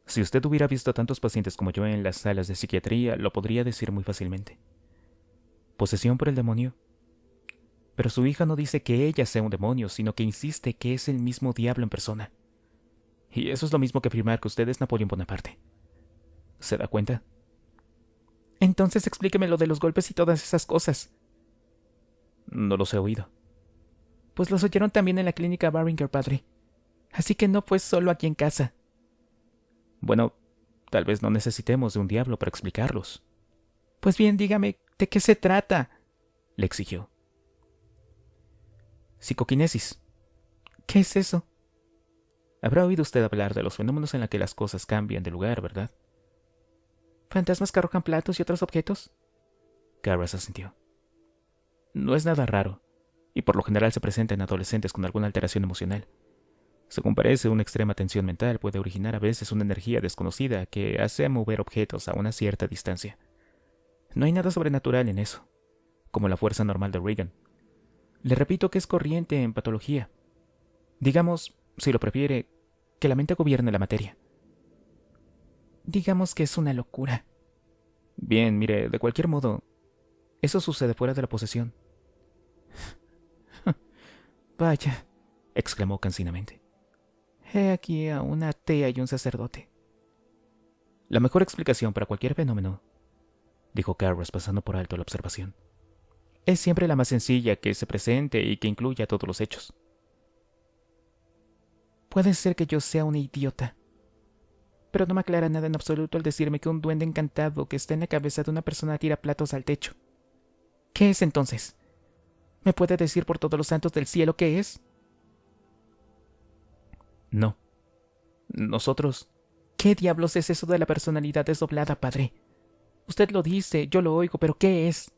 Si usted hubiera visto a tantos pacientes como yo en las salas de psiquiatría, lo podría decir muy fácilmente. ¿Posesión por el demonio? Pero su hija no dice que ella sea un demonio, sino que insiste que es el mismo diablo en persona. Y eso es lo mismo que afirmar que usted es Napoleón Bonaparte. ¿Se da cuenta? Entonces explíqueme lo de los golpes y todas esas cosas. No los he oído. Pues los oyeron también en la clínica Barringer, padre. Así que no fue solo aquí en casa. Bueno, tal vez no necesitemos de un diablo para explicarlos. Pues bien, dígame, ¿de qué se trata?, le exigió. Psicoquinesis. ¿Qué es eso? Habrá oído usted hablar de los fenómenos en los que las cosas cambian de lugar, ¿verdad? ¿Fantasmas que arrojan platos y otros objetos? Garras asintió. No es nada raro, y por lo general se presenta en adolescentes con alguna alteración emocional. Según parece, una extrema tensión mental puede originar a veces una energía desconocida que hace mover objetos a una cierta distancia. No hay nada sobrenatural en eso, como la fuerza normal de Regan. Le repito que es corriente en patología. Digamos, si lo prefiere, que la mente gobierne la materia. Digamos que es una locura. Bien, mire, de cualquier modo, eso sucede fuera de la posesión. Vaya, exclamó cansinamente. He aquí a una atea y un sacerdote. La mejor explicación para cualquier fenómeno, dijo Carras pasando por alto la observación, es siempre la más sencilla, que se presente y que incluya todos los hechos. Puede ser que yo sea un idiota, pero no me aclara nada en absoluto al decirme que un duende encantado que está en la cabeza de una persona tira platos al techo. ¿Qué es entonces? ¿Me puede decir por todos los santos del cielo qué es? No. Nosotros... ¿Qué diablos es eso de la personalidad desdoblada, padre? Usted lo dice, yo lo oigo, pero ¿qué es?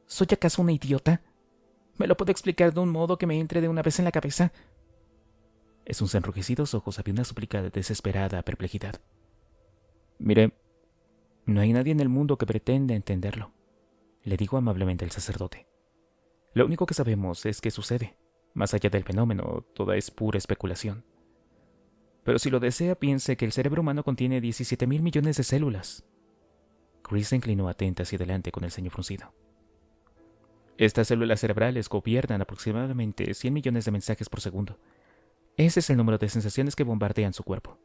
¿Soy acaso una idiota? ¿Me lo puede explicar de un modo que me entre de una vez en la cabeza? En sus enrojecidos ojos había una súplica de desesperada perplejidad. Mire, no hay nadie en el mundo que pretenda entenderlo, le dijo amablemente el sacerdote. Lo único que sabemos es que sucede. Más allá del fenómeno, toda es pura especulación. Pero si lo desea, piense que el cerebro humano contiene 17.000 millones de células. Chris se inclinó atenta hacia adelante con el ceño fruncido. Estas células cerebrales gobiernan aproximadamente 100 millones de mensajes por segundo. Ese es el número de sensaciones que bombardean su cuerpo.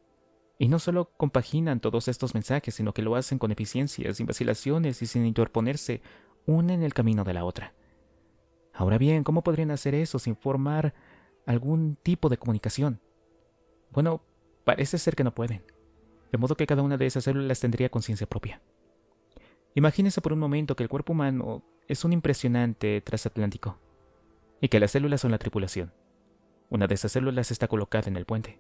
Y no solo compaginan todos estos mensajes, sino que lo hacen con eficiencia, sin vacilaciones y sin interponerse una en el camino de la otra. Ahora bien, ¿cómo podrían hacer eso sin formar algún tipo de comunicación. Bueno, parece ser que no pueden, de modo que cada una de esas células tendría conciencia propia. Imagínese por un momento que el cuerpo humano es un impresionante transatlántico y que las células son la tripulación. Una de esas células está colocada en el puente.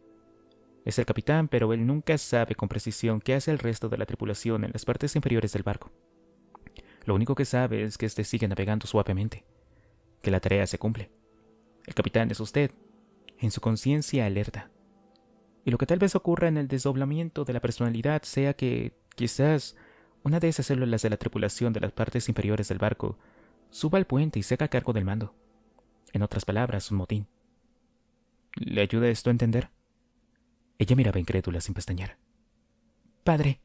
Es el capitán, pero él nunca sabe con precisión qué hace el resto de la tripulación en las partes inferiores del barco. Lo único que sabe es que éste sigue navegando suavemente, que la tarea se cumple. El capitán es usted, en su conciencia alerta. Y lo que tal vez ocurra en el desdoblamiento de la personalidad sea que, quizás, una de esas células de la tripulación de las partes inferiores del barco suba al puente y se haga cargo del mando. En otras palabras, un motín. ¿Le ayuda esto a entender? Ella miraba incrédula sin pestañear. Padre,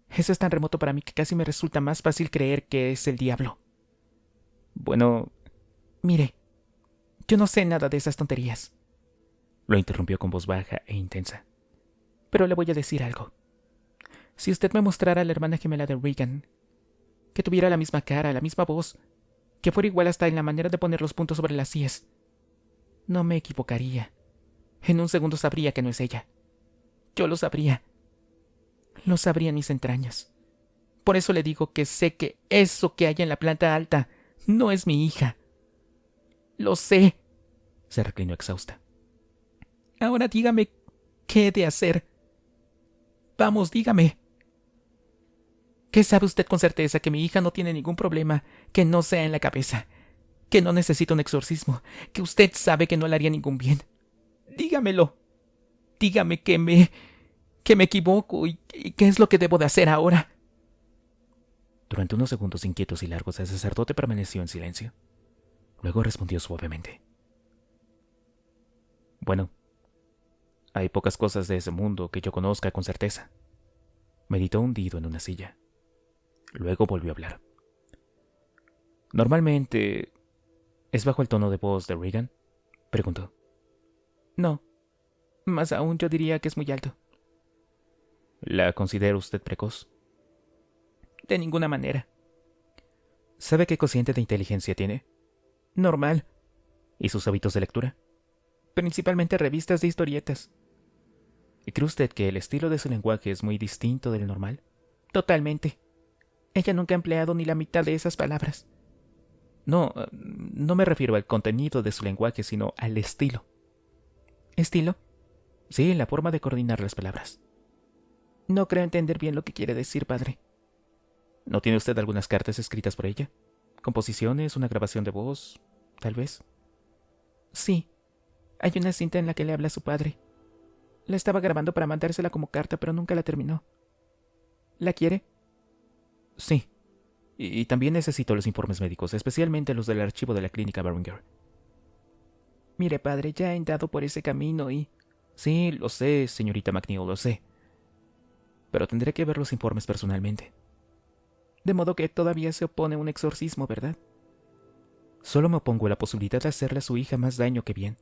eso es tan remoto para mí que casi me resulta más fácil creer que es el diablo. Bueno, mire, yo no sé nada de esas tonterías. Lo interrumpió con voz baja e intensa. Pero le voy a decir algo. Si usted me mostrara a la hermana gemela de Regan, que tuviera la misma cara, la misma voz, que fuera igual hasta en la manera de poner los puntos sobre las íes, no me equivocaría. En un segundo sabría que no es ella. Yo lo sabría. Lo sabría en mis entrañas. Por eso le digo que sé que eso que hay en la planta alta no es mi hija. Lo sé. Se reclinó exhausta. Ahora dígame qué he de hacer. Vamos, dígame. ¿Qué sabe usted con certeza? Que mi hija no tiene ningún problema que no sea en la cabeza, que no necesita un exorcismo, que usted sabe que no le haría ningún bien. Dígamelo. Dígame que me equivoco y qué es lo que debo de hacer ahora. Durante unos segundos inquietos y largos el sacerdote permaneció en silencio. Luego respondió suavemente. Bueno, hay pocas cosas de ese mundo que yo conozca con certeza. Meditó hundido en una silla. Luego volvió a hablar. Normalmente, ¿es bajo el tono de voz de Regan?, preguntó. No, más aún yo diría que es muy alto. ¿La considera usted precoz? De ninguna manera. ¿Sabe qué cociente de inteligencia tiene? Normal. ¿Y sus hábitos de lectura? Principalmente revistas de historietas. ¿Y cree usted que el estilo de su lenguaje es muy distinto del normal? Totalmente. Ella nunca ha empleado ni la mitad de esas palabras. No me refiero al contenido de su lenguaje, sino al estilo. ¿Estilo? Sí, la forma de coordinar las palabras. No creo entender bien lo que quiere decir, padre. ¿No tiene usted algunas cartas escritas por ella? ¿Composiciones, una grabación de voz, tal vez? Sí, hay una cinta en la que le habla a su padre. La estaba grabando para mandársela como carta, pero nunca la terminó. ¿La quiere? Sí. Y también necesito los informes médicos, especialmente los del archivo de la clínica Barringer. Mire, padre, ya he andado por ese camino y... Sí, lo sé, señorita McNeil, lo sé. Pero tendré que ver los informes personalmente. De modo que todavía se opone a un exorcismo, ¿verdad? Solo me opongo a la posibilidad de hacerle a su hija más daño que bien.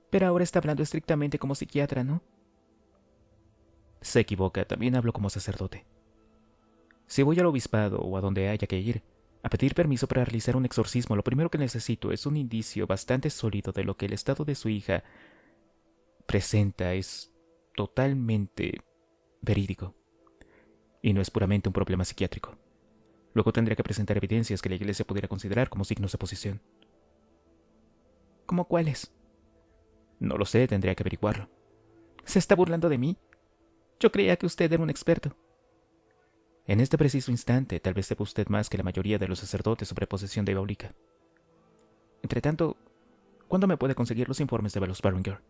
Pero ahora está hablando estrictamente como psiquiatra, ¿no? Se equivoca, también hablo como sacerdote. Si voy al obispado o a donde haya que ir, a pedir permiso para realizar un exorcismo, lo primero que necesito es un indicio bastante sólido de lo que el estado de su hija presenta es totalmente verídico. Y no es puramente un problema psiquiátrico. Luego tendría que presentar evidencias que la Iglesia pudiera considerar como signos de posesión. ¿Cómo cuáles? No lo sé, tendría que averiguarlo. ¿Se está burlando de mí? Yo creía que usted era un experto. En este preciso instante, tal vez sepa usted más que la mayoría de los sacerdotes sobre posesión diabólica. Entretanto, ¿cuándo me puede conseguir los informes de los Barringer?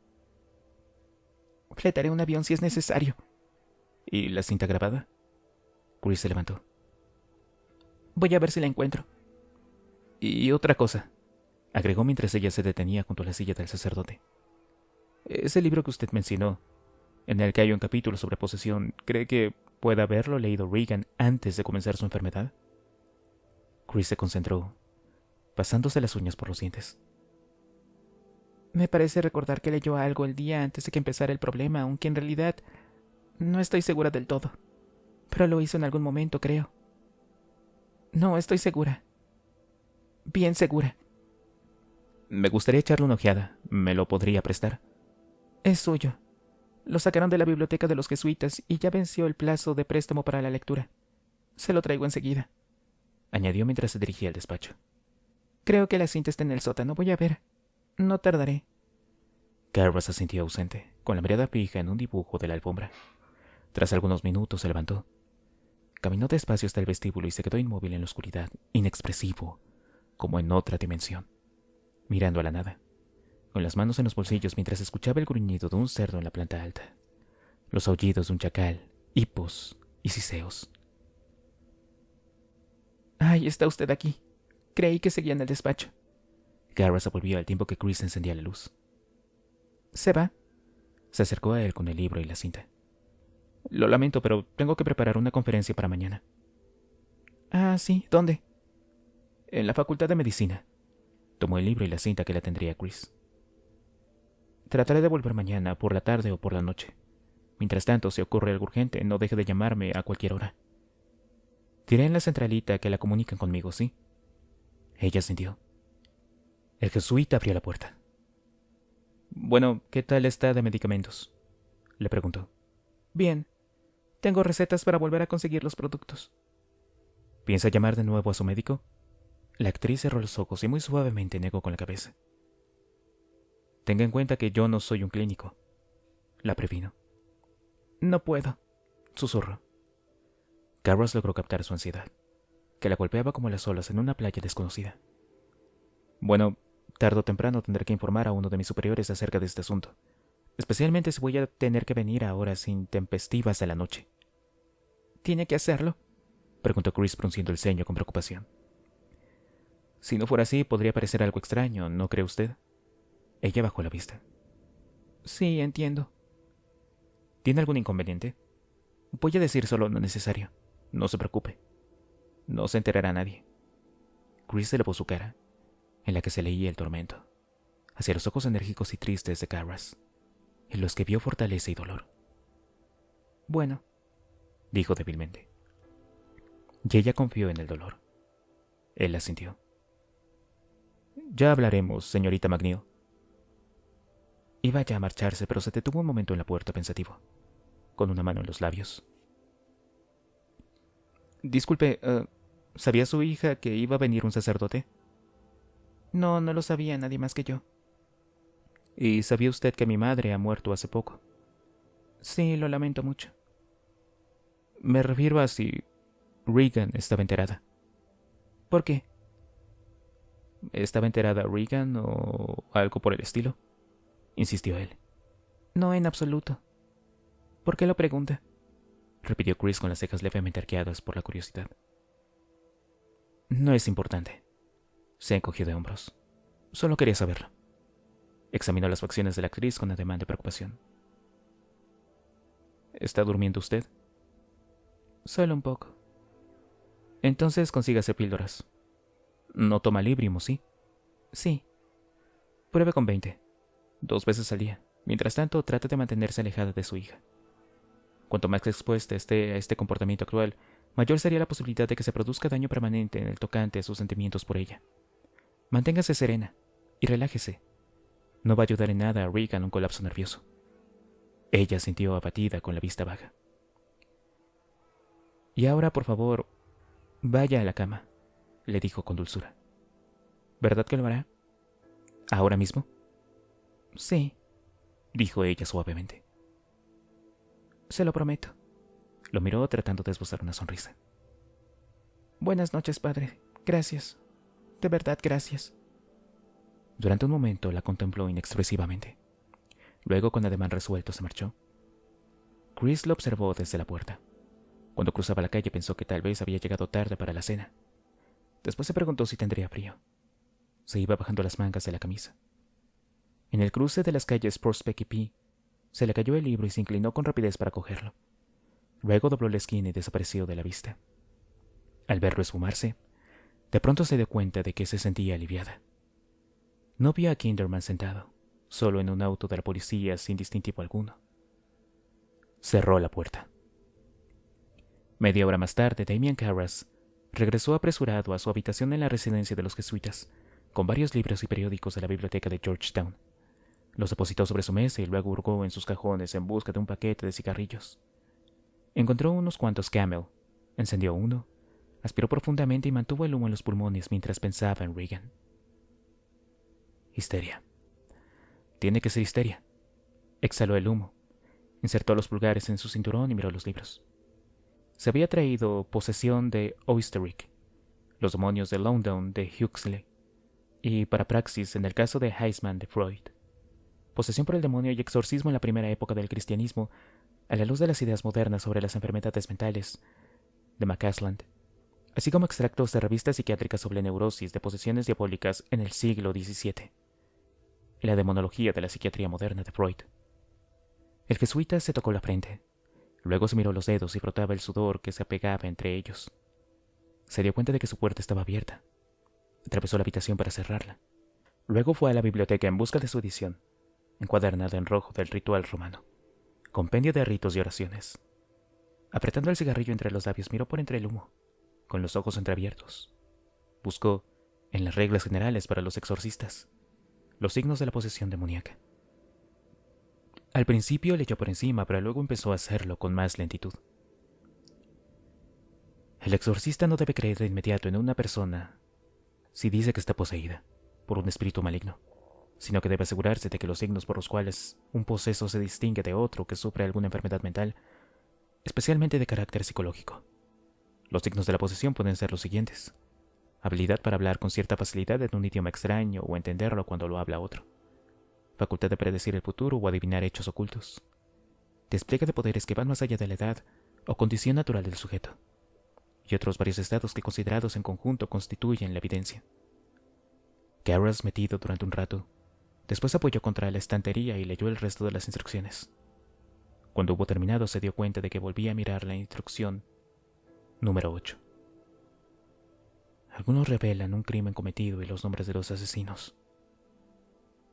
Fletaré un avión si es necesario. ¿Y la cinta grabada? Chris se levantó. Voy a ver si la encuentro. Y otra cosa, agregó mientras ella se detenía junto a la silla del sacerdote. Ese libro que usted mencionó, en el que hay un capítulo sobre posesión, ¿cree que puede haberlo leído Regan antes de comenzar su enfermedad? Chris se concentró, pasándose las uñas por los dientes. Me parece recordar que leyó algo el día antes de que empezara el problema, aunque en realidad no estoy segura del todo. Pero lo hizo en algún momento, creo. No, estoy segura. Bien segura. Me gustaría echarle una ojeada. ¿Me lo podría prestar? Es suyo. Lo sacaron de la biblioteca de los jesuitas y ya venció el plazo de préstamo para la lectura. Se lo traigo enseguida, añadió mientras se dirigía al despacho. Creo que la cinta está en el sótano. Voy a ver. No tardaré. Carras se sintió ausente, con la mirada fija en un dibujo de la alfombra. Tras algunos minutos se levantó. Caminó despacio hasta el vestíbulo y se quedó inmóvil en la oscuridad, inexpresivo, como en otra dimensión, mirando a la nada, con las manos en los bolsillos mientras escuchaba el gruñido de un cerdo en la planta alta, los aullidos de un chacal, hipos y siseos. ¡Ay, está usted aquí! Creí que seguía en el despacho. Garrett se volvió al tiempo que Chris encendía la luz. ¿Se va? Se acercó a él con el libro y la cinta. Lo lamento, pero tengo que preparar una conferencia para mañana. Ah, sí. ¿Dónde? En la Facultad de Medicina. Tomó el libro y la cinta que le tendría Chris. Trataré de volver mañana, por la tarde o por la noche. Mientras tanto, si ocurre algo urgente, no deje de llamarme a cualquier hora. Diré en la centralita que la comunican conmigo, ¿sí? Ella sintió. El jesuita abrió la puerta. Bueno, ¿qué tal está de medicamentos? Le preguntó. Bien. Tengo recetas para volver a conseguir los productos. ¿Piensa llamar de nuevo a su médico? La actriz cerró los ojos y muy suavemente negó con la cabeza. Tenga en cuenta que yo no soy un clínico. La previno. No puedo, susurró. Carras logró captar su ansiedad, que la golpeaba como las olas en una playa desconocida. Bueno, tarde o temprano tendré que informar a uno de mis superiores acerca de este asunto, especialmente si voy a tener que venir a horas intempestivas de la noche. ¿Tiene que hacerlo?, preguntó Chris frunciendo el ceño con preocupación. Si no fuera así, podría parecer algo extraño, ¿no cree usted? Ella bajó la vista. Sí, entiendo. ¿Tiene algún inconveniente? Voy a decir solo lo necesario. No se preocupe. No se enterará nadie. Chris elevó su cara, en la que se leía el tormento, hacia los ojos enérgicos y tristes de Carras, en los que vio fortaleza y dolor. Bueno, dijo débilmente. Y ella confió en el dolor. Él la sintió. Ya hablaremos, señorita McNeil. Iba ya a marcharse, pero se detuvo un momento en la puerta pensativo, con una mano en los labios. Disculpe, ¿sabía su hija que iba a venir un sacerdote? No, no lo sabía nadie más que yo. ¿Y sabía usted que mi madre ha muerto hace poco? Sí, lo lamento mucho. Me refiero a si Regan estaba enterada. ¿Por qué? ¿Estaba enterada Regan o algo por el estilo?, insistió él. No, en absoluto. ¿Por qué lo pregunta?, repitió Chris con las cejas levemente arqueadas por la curiosidad. No es importante. Se encogió de hombros. Solo quería saberlo. Examinó las facciones de la actriz con ademán de preocupación. ¿Está durmiendo usted? Solo un poco. Entonces consígase píldoras. ¿No toma Librium, sí? Sí. Pruebe con 20. 2 veces al día. Mientras tanto, trate de mantenerse alejada de su hija. Cuanto más expuesta esté a este comportamiento actual, mayor sería la posibilidad de que se produzca daño permanente en el tocante a sus sentimientos por ella. Manténgase serena y relájese. No va a ayudar en nada a Regan un colapso nervioso. Ella sintió abatida con la vista baja. Y ahora, por favor, vaya a la cama, le dijo con dulzura. ¿Verdad que lo hará? ¿Ahora mismo? Sí, dijo ella suavemente. Se lo prometo. Lo miró tratando de esbozar una sonrisa. Buenas noches, padre. Gracias. De verdad, gracias. Durante un momento la contempló inexpresivamente. Luego, con ademán resuelto, se marchó. Chris lo observó desde la puerta. Cuando cruzaba la calle pensó que tal vez había llegado tarde para la cena. Después se preguntó si tendría frío. Se iba bajando las mangas de la camisa. En el cruce de las calles Prospect y P, se le cayó el libro y se inclinó con rapidez para cogerlo. Luego dobló la esquina y desapareció de la vista. Al verlo esfumarse, de pronto se dio cuenta de que se sentía aliviada. No vio a Kinderman sentado, solo en un auto de la policía sin distintivo alguno. Cerró la puerta. Media hora más tarde, Damian Carras regresó apresurado a su habitación en la residencia de los jesuitas, con varios libros y periódicos de la biblioteca de Georgetown. Los depositó sobre su mesa y luego hurgó en sus cajones en busca de un paquete de cigarrillos. Encontró unos cuantos Camel, encendió uno, aspiró profundamente y mantuvo el humo en los pulmones mientras pensaba en Regan. Histeria. Tiene que ser histeria. Exhaló el humo, insertó los pulgares en su cinturón y miró los libros. Se había traído Posesión de Oesterreek, Los demonios de London de Huxley y Parapraxis en el caso de Heisman de Freud. Posesión por el demonio y exorcismo en la primera época del cristianismo, a la luz de las ideas modernas sobre las enfermedades mentales, de McCasland, así como extractos de revistas psiquiátricas sobre neurosis de posesiones diabólicas en el siglo XVII, y la demonología de la psiquiatría moderna de Freud. El jesuita se tocó la frente, luego se miró los dedos y frotaba el sudor que se apegaba entre ellos. Se dio cuenta de que su puerta estaba abierta. Atravesó la habitación para cerrarla. Luego fue a la biblioteca en busca de su edición, encuadernada en rojo del ritual romano, compendio de ritos y oraciones. Apretando el cigarrillo entre los labios, miró por entre el humo, con los ojos entreabiertos. Buscó, en las reglas generales para los exorcistas, los signos de la posesión demoníaca. Al principio leyó por encima, pero luego empezó a hacerlo con más lentitud. El exorcista no debe creer de inmediato en una persona si dice que está poseída por un espíritu maligno, sino que debe asegurarse de que los signos por los cuales un poseso se distingue de otro que sufre alguna enfermedad mental, especialmente de carácter psicológico. Los signos de la posesión pueden ser los siguientes: habilidad para hablar con cierta facilidad en un idioma extraño o entenderlo cuando lo habla otro, facultad de predecir el futuro o adivinar hechos ocultos, despliegue de poderes que van más allá de la edad o condición natural del sujeto, y otros varios estados que considerados en conjunto constituyen la evidencia. Garras, metido durante un rato, después apoyó contra la estantería y leyó el resto de las instrucciones. Cuando hubo terminado se dio cuenta de que volvía a mirar la instrucción número 8. Algunos revelan un crimen cometido y los nombres de los asesinos.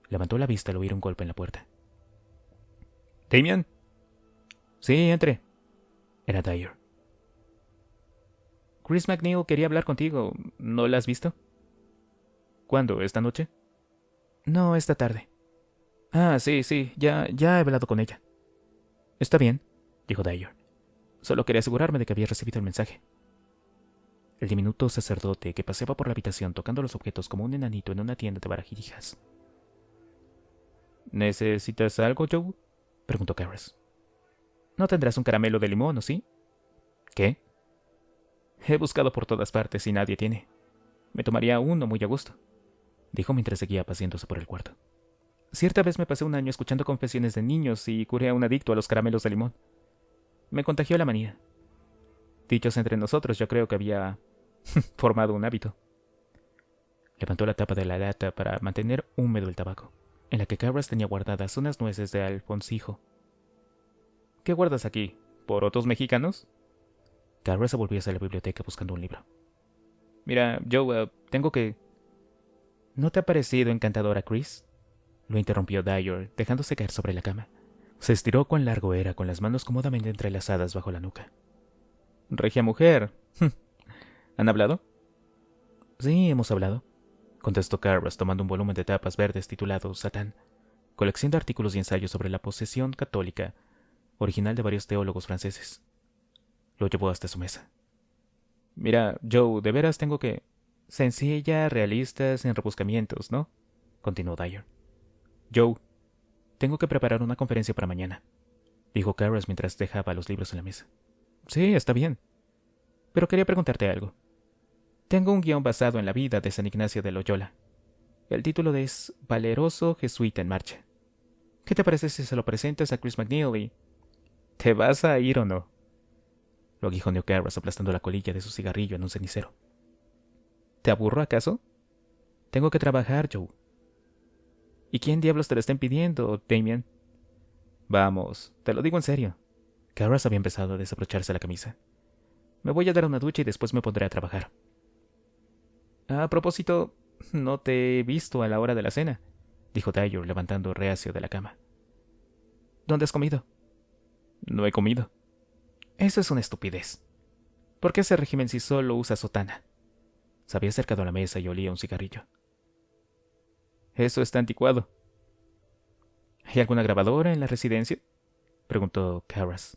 Levantó la vista al oír un golpe en la puerta. ¿Damian? Sí, entre. Era Dyer. Chris MacNeil quería hablar contigo. ¿No la has visto? ¿Cuándo? ¿Esta noche? No, esta tarde. Ah, sí, ya he hablado con ella. Está bien, dijo Dyer. Solo quería asegurarme de que había recibido el mensaje. El diminuto sacerdote que paseaba por la habitación tocando los objetos como un enanito en una tienda de varijijas. ¿Necesitas algo, Joe? Preguntó Garras. ¿No tendrás un caramelo de limón, o sí? ¿Qué? He buscado por todas partes y nadie tiene. Me tomaría uno muy a gusto, dijo mientras seguía paseándose por el cuarto. Cierta vez me pasé un año escuchando confesiones de niños y curé a un adicto a los caramelos de limón. Me contagió la manía. Dichos entre nosotros, yo creo que había formado un hábito. Levantó la tapa de la lata para mantener húmedo el tabaco, en la que Garras tenía guardadas unas nueces de alfonsijo. ¿Qué guardas aquí? ¿Porotos mexicanos? Garras se volvió hacia la biblioteca buscando un libro. Mira, Joe, tengo que... ¿No te ha parecido encantadora, Chris? Lo interrumpió Dyer, dejándose caer sobre la cama. Se estiró cuán largo era, con las manos cómodamente entrelazadas bajo la nuca. Regia mujer. ¿Han hablado? Sí, hemos hablado, contestó Garras, tomando un volumen de tapas verdes titulado Satán, colección de artículos y ensayos sobre la posesión católica, original de varios teólogos franceses. Lo llevó hasta su mesa. Mira, Joe, de veras tengo que... Sencilla, realista, sin rebuscamientos, ¿no? Continuó Dyer. Joe, tengo que preparar una conferencia para mañana, dijo Garras mientras dejaba los libros en la mesa. Sí, está bien. Pero quería preguntarte algo. Tengo un guión basado en la vida de San Ignacio de Loyola. El título es Valeroso Jesuita en Marcha. ¿Qué te parece si se lo presentas a Chris MacNeil y... ¿Te vas a ir o no? Lo aguijoneó Garras aplastando la colilla de su cigarrillo en un cenicero. ¿Te aburro acaso? Tengo que trabajar, Joe. ¿Y quién diablos te lo está impidiendo, Damian? Vamos, te lo digo en serio. Garras había empezado a desabrocharse la camisa. Me voy a dar una ducha y después me pondré a trabajar. A propósito, no te he visto a la hora de la cena, dijo Dyer levantando reacio de la cama. ¿Dónde has comido? No he comido. Eso es una estupidez. ¿Por qué ese régimen si solo usa sotana? Se había acercado a la mesa y olía un cigarrillo. Eso está anticuado. ¿Hay alguna grabadora en la residencia?, preguntó Karras.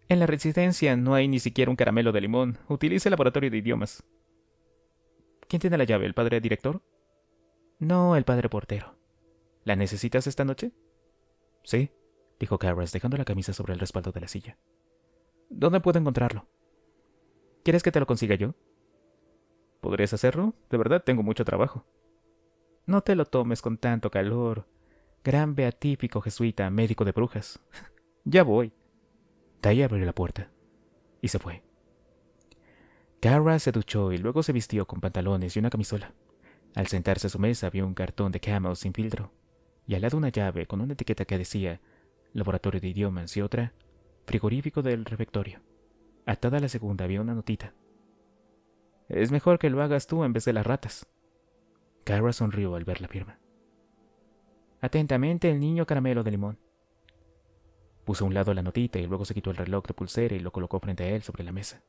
En la residencia no hay ni siquiera un caramelo de limón. Utilice el laboratorio de idiomas. ¿Quién tiene la llave? ¿El padre director? No, el padre portero. ¿La necesitas esta noche? Sí, dijo Karras, dejando la camisa sobre el respaldo de la silla. ¿Dónde puedo encontrarlo? ¿Quieres que te lo consiga yo? ¿Podrías hacerlo? De verdad, tengo mucho trabajo. No te lo tomes con tanto calor. Gran beatífico jesuita, médico de brujas. Ya voy. Taya abrió la puerta y se fue. Karras se duchó y luego se vistió con pantalones y una camisola. Al sentarse a su mesa vio un cartón de Camel sin filtro y al lado una llave con una etiqueta que decía Laboratorio de Idiomas y otra Frigorífico del Refectorio. Atada a la segunda había una notita. Es mejor que lo hagas tú en vez de las ratas. Karras sonrió al ver la firma. Atentamente, el niño caramelo de limón. Puso a un lado la notita y luego se quitó el reloj de pulsera y lo colocó frente a él sobre la mesa.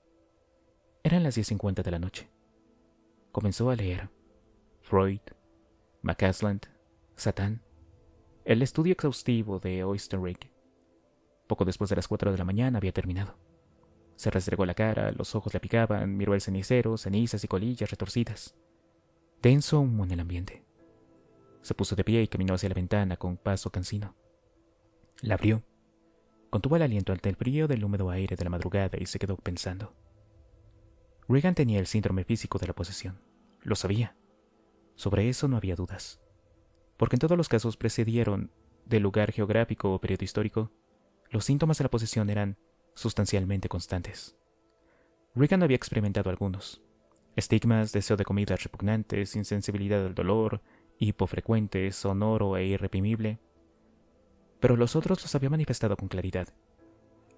Eran las 10:50 de la noche. Comenzó a leer. Freud, McCasland, Satán, el estudio exhaustivo de Oysterreek. Poco después de las 4 de la mañana había terminado. Se restregó la cara, los ojos le picaban, miró el cenicero, cenizas y colillas retorcidas. Denso humo en el ambiente. Se puso de pie y caminó hacia la ventana con paso cansino. La abrió. Contuvo el aliento ante el frío del húmedo aire de la madrugada y se quedó pensando. Regan tenía el síndrome físico de la posesión. Lo sabía. Sobre eso no había dudas. Porque en todos los casos precedieron del lugar geográfico o periodo histórico, los síntomas de la posesión eran sustancialmente constantes. Regan había experimentado algunos. Estigmas, deseo de comidas repugnantes, insensibilidad al dolor, hipo frecuente, sonoro e irreprimible. Pero los otros los había manifestado con claridad.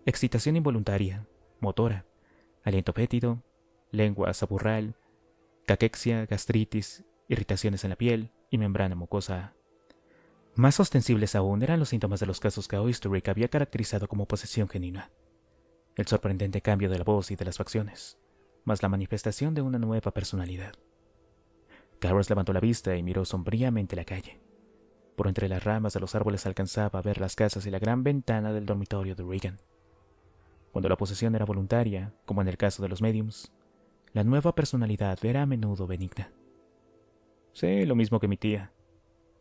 Excitación involuntaria, motora, aliento fétido, lengua saburral, caquexia, gastritis, irritaciones en la piel y membrana mucosa. Más ostensibles aún eran los síntomas de los casos que Oysterreek había caracterizado como posesión genuina. El sorprendente cambio de la voz y de las facciones, más la manifestación de una nueva personalidad. Karras levantó la vista y miró sombríamente la calle. Por entre las ramas de los árboles alcanzaba a ver las casas y la gran ventana del dormitorio de Regan. Cuando la posesión era voluntaria, como en el caso de los mediums, la nueva personalidad era a menudo benigna. Sí, lo mismo que mi tía,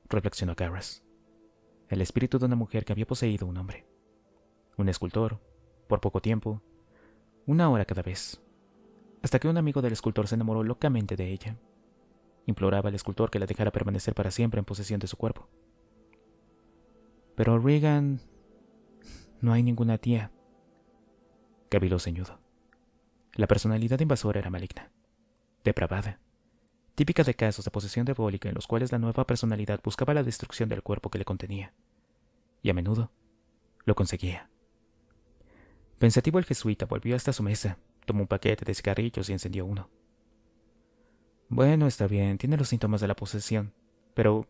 reflexionó Karras. El espíritu de una mujer que había poseído un hombre. Un escultor, por poco tiempo, 1 hora cada vez, hasta que un amigo del escultor se enamoró locamente de ella. Imploraba al escultor que la dejara permanecer para siempre en posesión de su cuerpo. Pero Regan... no hay ninguna tía. Caviló ceñudo. La personalidad invasora era maligna, depravada, típica de casos de posesión diabólica en los cuales la nueva personalidad buscaba la destrucción del cuerpo que le contenía. Y a menudo lo conseguía. Pensativo, el jesuita volvió hasta su mesa, tomó un paquete de cigarrillos y encendió uno. Bueno, está bien, tiene los síntomas de la posesión, pero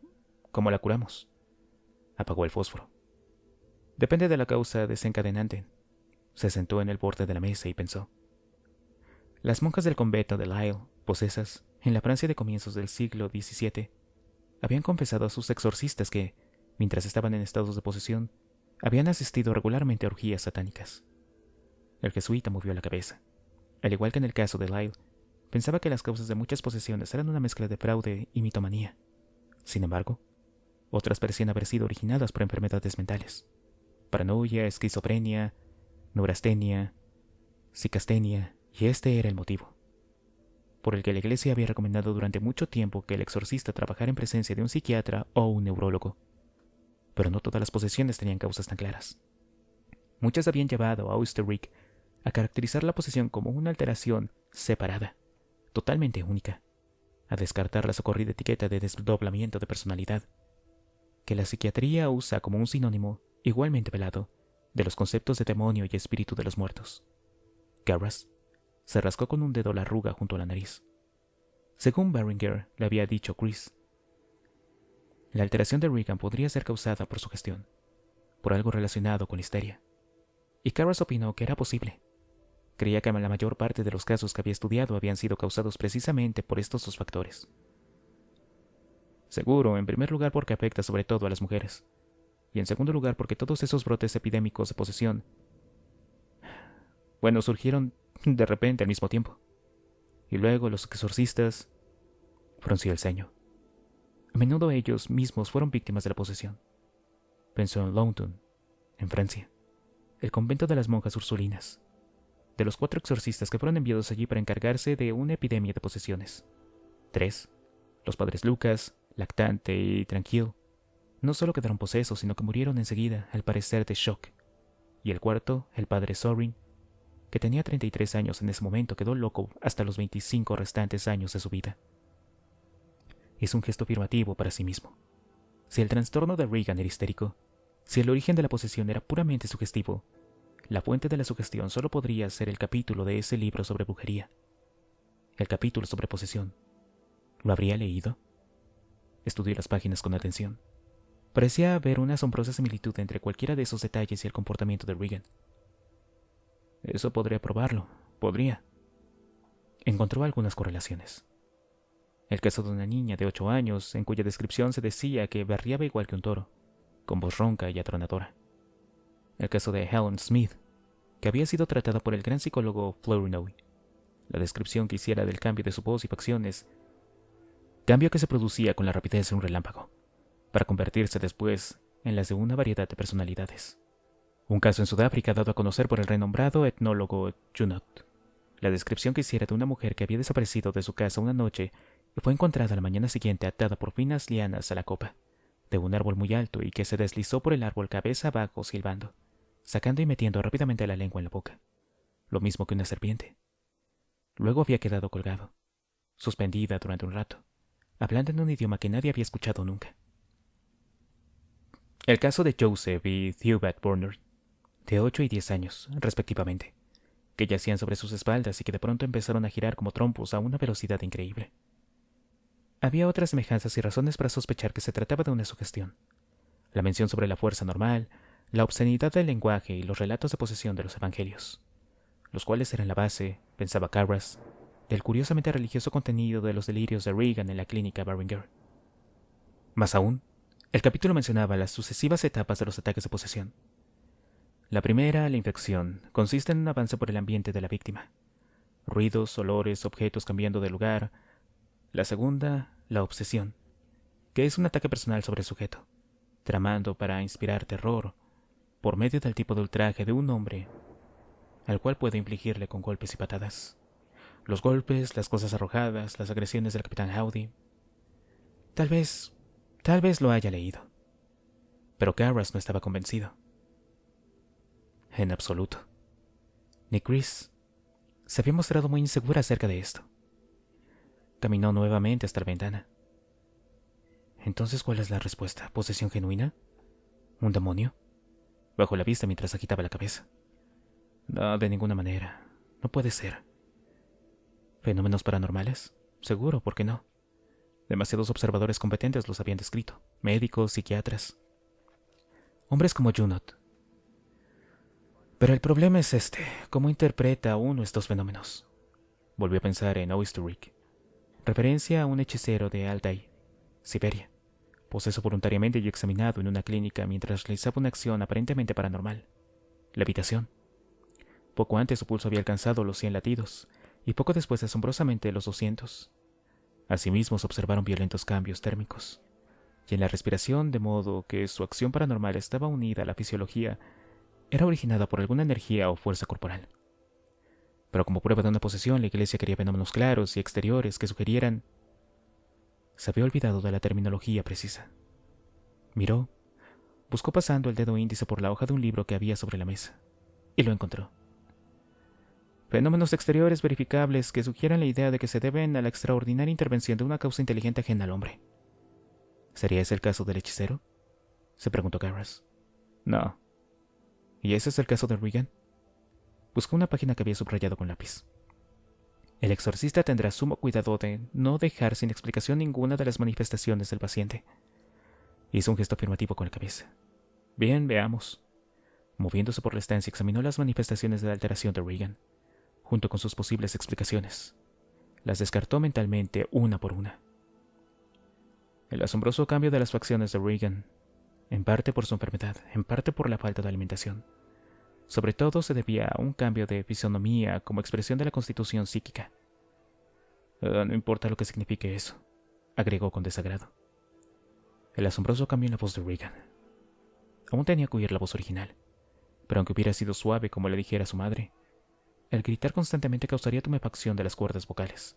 ¿cómo la curamos? Apagó el fósforo. Depende de la causa desencadenante. Se sentó en el borde de la mesa y pensó. Las monjas del convento de Lisle, posesas, en la Francia de comienzos del siglo XVII, habían confesado a sus exorcistas que, mientras estaban en estados de posesión, habían asistido regularmente a orgías satánicas. El jesuita movió la cabeza. Al igual que en el caso de Lisle, pensaba que las causas de muchas posesiones eran una mezcla de fraude y mitomanía. Sin embargo, otras parecían haber sido originadas por enfermedades mentales. Paranoia, esquizofrenia, neurastenia, psicastenia, y este era el motivo por el que la Iglesia había recomendado durante mucho tiempo que el exorcista trabajara en presencia de un psiquiatra o un neurólogo. Pero no todas las posesiones tenían causas tan claras. Muchas habían llevado a Oysterreek a caracterizar la posesión como una alteración separada, totalmente única, a descartar la socorrida etiqueta de desdoblamiento de personalidad, que la psiquiatría usa como un sinónimo igualmente velado de los conceptos de demonio y espíritu de los muertos. Karras se rascó con un dedo la arruga junto a la nariz. Según Beringer le había dicho Chris, la alteración de Regan podría ser causada por su gestión, por algo relacionado con la histeria. Y Karras opinó que era posible. Creía que la mayor parte de los casos que había estudiado habían sido causados precisamente por estos dos factores. Seguro, en primer lugar porque afecta sobre todo a las mujeres, y en segundo lugar porque todos esos brotes epidémicos de posesión, bueno, surgieron de repente al mismo tiempo. Y luego los exorcistas frunció el ceño. A menudo ellos mismos fueron víctimas de la posesión. Pensó en Longton, en Francia, el convento de las monjas ursulinas, de los 4 exorcistas que fueron enviados allí para encargarse de una epidemia de posesiones. 3, los padres Lucas, Lactante y Tranquil, no solo quedaron posesos, sino que murieron enseguida, al parecer de shock. Y el cuarto, el padre Sorin, que tenía 33 años en ese momento, quedó loco hasta los 25 restantes años de su vida. Hizo un gesto afirmativo para sí mismo. Si el trastorno de Regan era histérico, si el origen de la posesión era puramente sugestivo, la fuente de la sugestión solo podría ser el capítulo de ese libro sobre brujería. El capítulo sobre posesión. ¿Lo habría leído? Estudió las páginas con atención. Parecía haber una asombrosa similitud entre cualquiera de esos detalles y el comportamiento de Regan. Eso podría probarlo. Podría. Encontró algunas correlaciones. El caso de una niña de 8 años, en cuya descripción se decía que berreaba igual que un toro, con voz ronca y atronadora. El caso de Helen Smith, que había sido tratada por el gran psicólogo Flournoy. La descripción que hiciera del cambio de su voz y facciones, cambio que se producía con la rapidez de un relámpago, para convertirse después en las de una variedad de personalidades. Un caso en Sudáfrica dado a conocer por el renombrado etnólogo Junot. La descripción que hiciera de una mujer que había desaparecido de su casa una noche y fue encontrada la mañana siguiente atada por finas lianas a la copa de un árbol muy alto y que se deslizó por el árbol cabeza abajo silbando, sacando y metiendo rápidamente la lengua en la boca, lo mismo que una serpiente. Luego había quedado colgado, suspendida durante un rato, hablando en un idioma que nadie había escuchado nunca. El caso de Joseph y Theobald Bernard, de 8 y 10 años, respectivamente, que yacían sobre sus espaldas y que de pronto empezaron a girar como trompos a una velocidad increíble. Había otras semejanzas y razones para sospechar que se trataba de una sugestión. La mención sobre la fuerza normal, la obscenidad del lenguaje y los relatos de posesión de los evangelios, los cuales eran la base, pensaba Carras, del curiosamente religioso contenido de los delirios de Regan en la clínica Barringer. Más aún, el capítulo mencionaba las sucesivas etapas de los ataques de posesión. La primera, la infección, consiste en un avance por el ambiente de la víctima. Ruidos, olores, objetos cambiando de lugar. La segunda, la obsesión, que es un ataque personal sobre el sujeto, tramando para inspirar terror, por medio del tipo de ultraje de un hombre, al cual puede infligirle con golpes y patadas. Los golpes, las cosas arrojadas, las agresiones del capitán Howdy. Tal vez lo haya leído. Pero Carras no estaba convencido. En absoluto. Ni Chris se había mostrado muy insegura acerca de esto. Caminó nuevamente hasta la ventana. Entonces, ¿cuál es la respuesta? ¿Posesión genuina? ¿Un demonio? Bajó la vista mientras agitaba la cabeza. No, de ninguna manera. No puede ser. ¿Fenómenos paranormales? Seguro, ¿por qué no? Demasiados observadores competentes los habían descrito. Médicos, psiquiatras. Hombres como Junot. Pero el problema es este. ¿Cómo interpreta uno estos fenómenos? Volvió a pensar en Oysterrick. Referencia a un hechicero de Altai, Siberia, poseso voluntariamente y examinado en una clínica mientras realizaba una acción aparentemente paranormal. Levitación. Poco antes su pulso había alcanzado los 100 latidos, y poco después asombrosamente los 200. Asimismo se observaron violentos cambios térmicos, y en la respiración, de modo que su acción paranormal estaba unida a la fisiología, era originada por alguna energía o fuerza corporal. Pero como prueba de una posesión, la iglesia quería fenómenos claros y exteriores que sugirieran. Se había olvidado de la terminología precisa. Miró, buscó pasando el dedo índice por la hoja de un libro que había sobre la mesa, y lo encontró. Fenómenos exteriores verificables que sugieran la idea de que se deben a la extraordinaria intervención de una causa inteligente ajena al hombre. ¿Sería ese el caso del hechicero?, se preguntó Carras. No. ¿Y ese es el caso de Regan? Buscó una página que había subrayado con lápiz. El exorcista tendrá sumo cuidado de no dejar sin explicación ninguna de las manifestaciones del paciente. Hizo un gesto afirmativo con la cabeza. Bien, veamos. Moviéndose por la estancia, examinó las manifestaciones de la alteración de Regan, junto con sus posibles explicaciones. Las descartó mentalmente una por una. El asombroso cambio de las facciones de Regan, en parte por su enfermedad, en parte por la falta de alimentación. Sobre todo se debía a un cambio de fisonomía como expresión de la constitución psíquica. No importa lo que signifique eso, agregó con desagrado. El asombroso cambio en la voz de Regan. Aún tenía que oír la voz original, pero aunque hubiera sido suave como le dijera su madre, el gritar constantemente causaría tumefacción de las cuerdas vocales,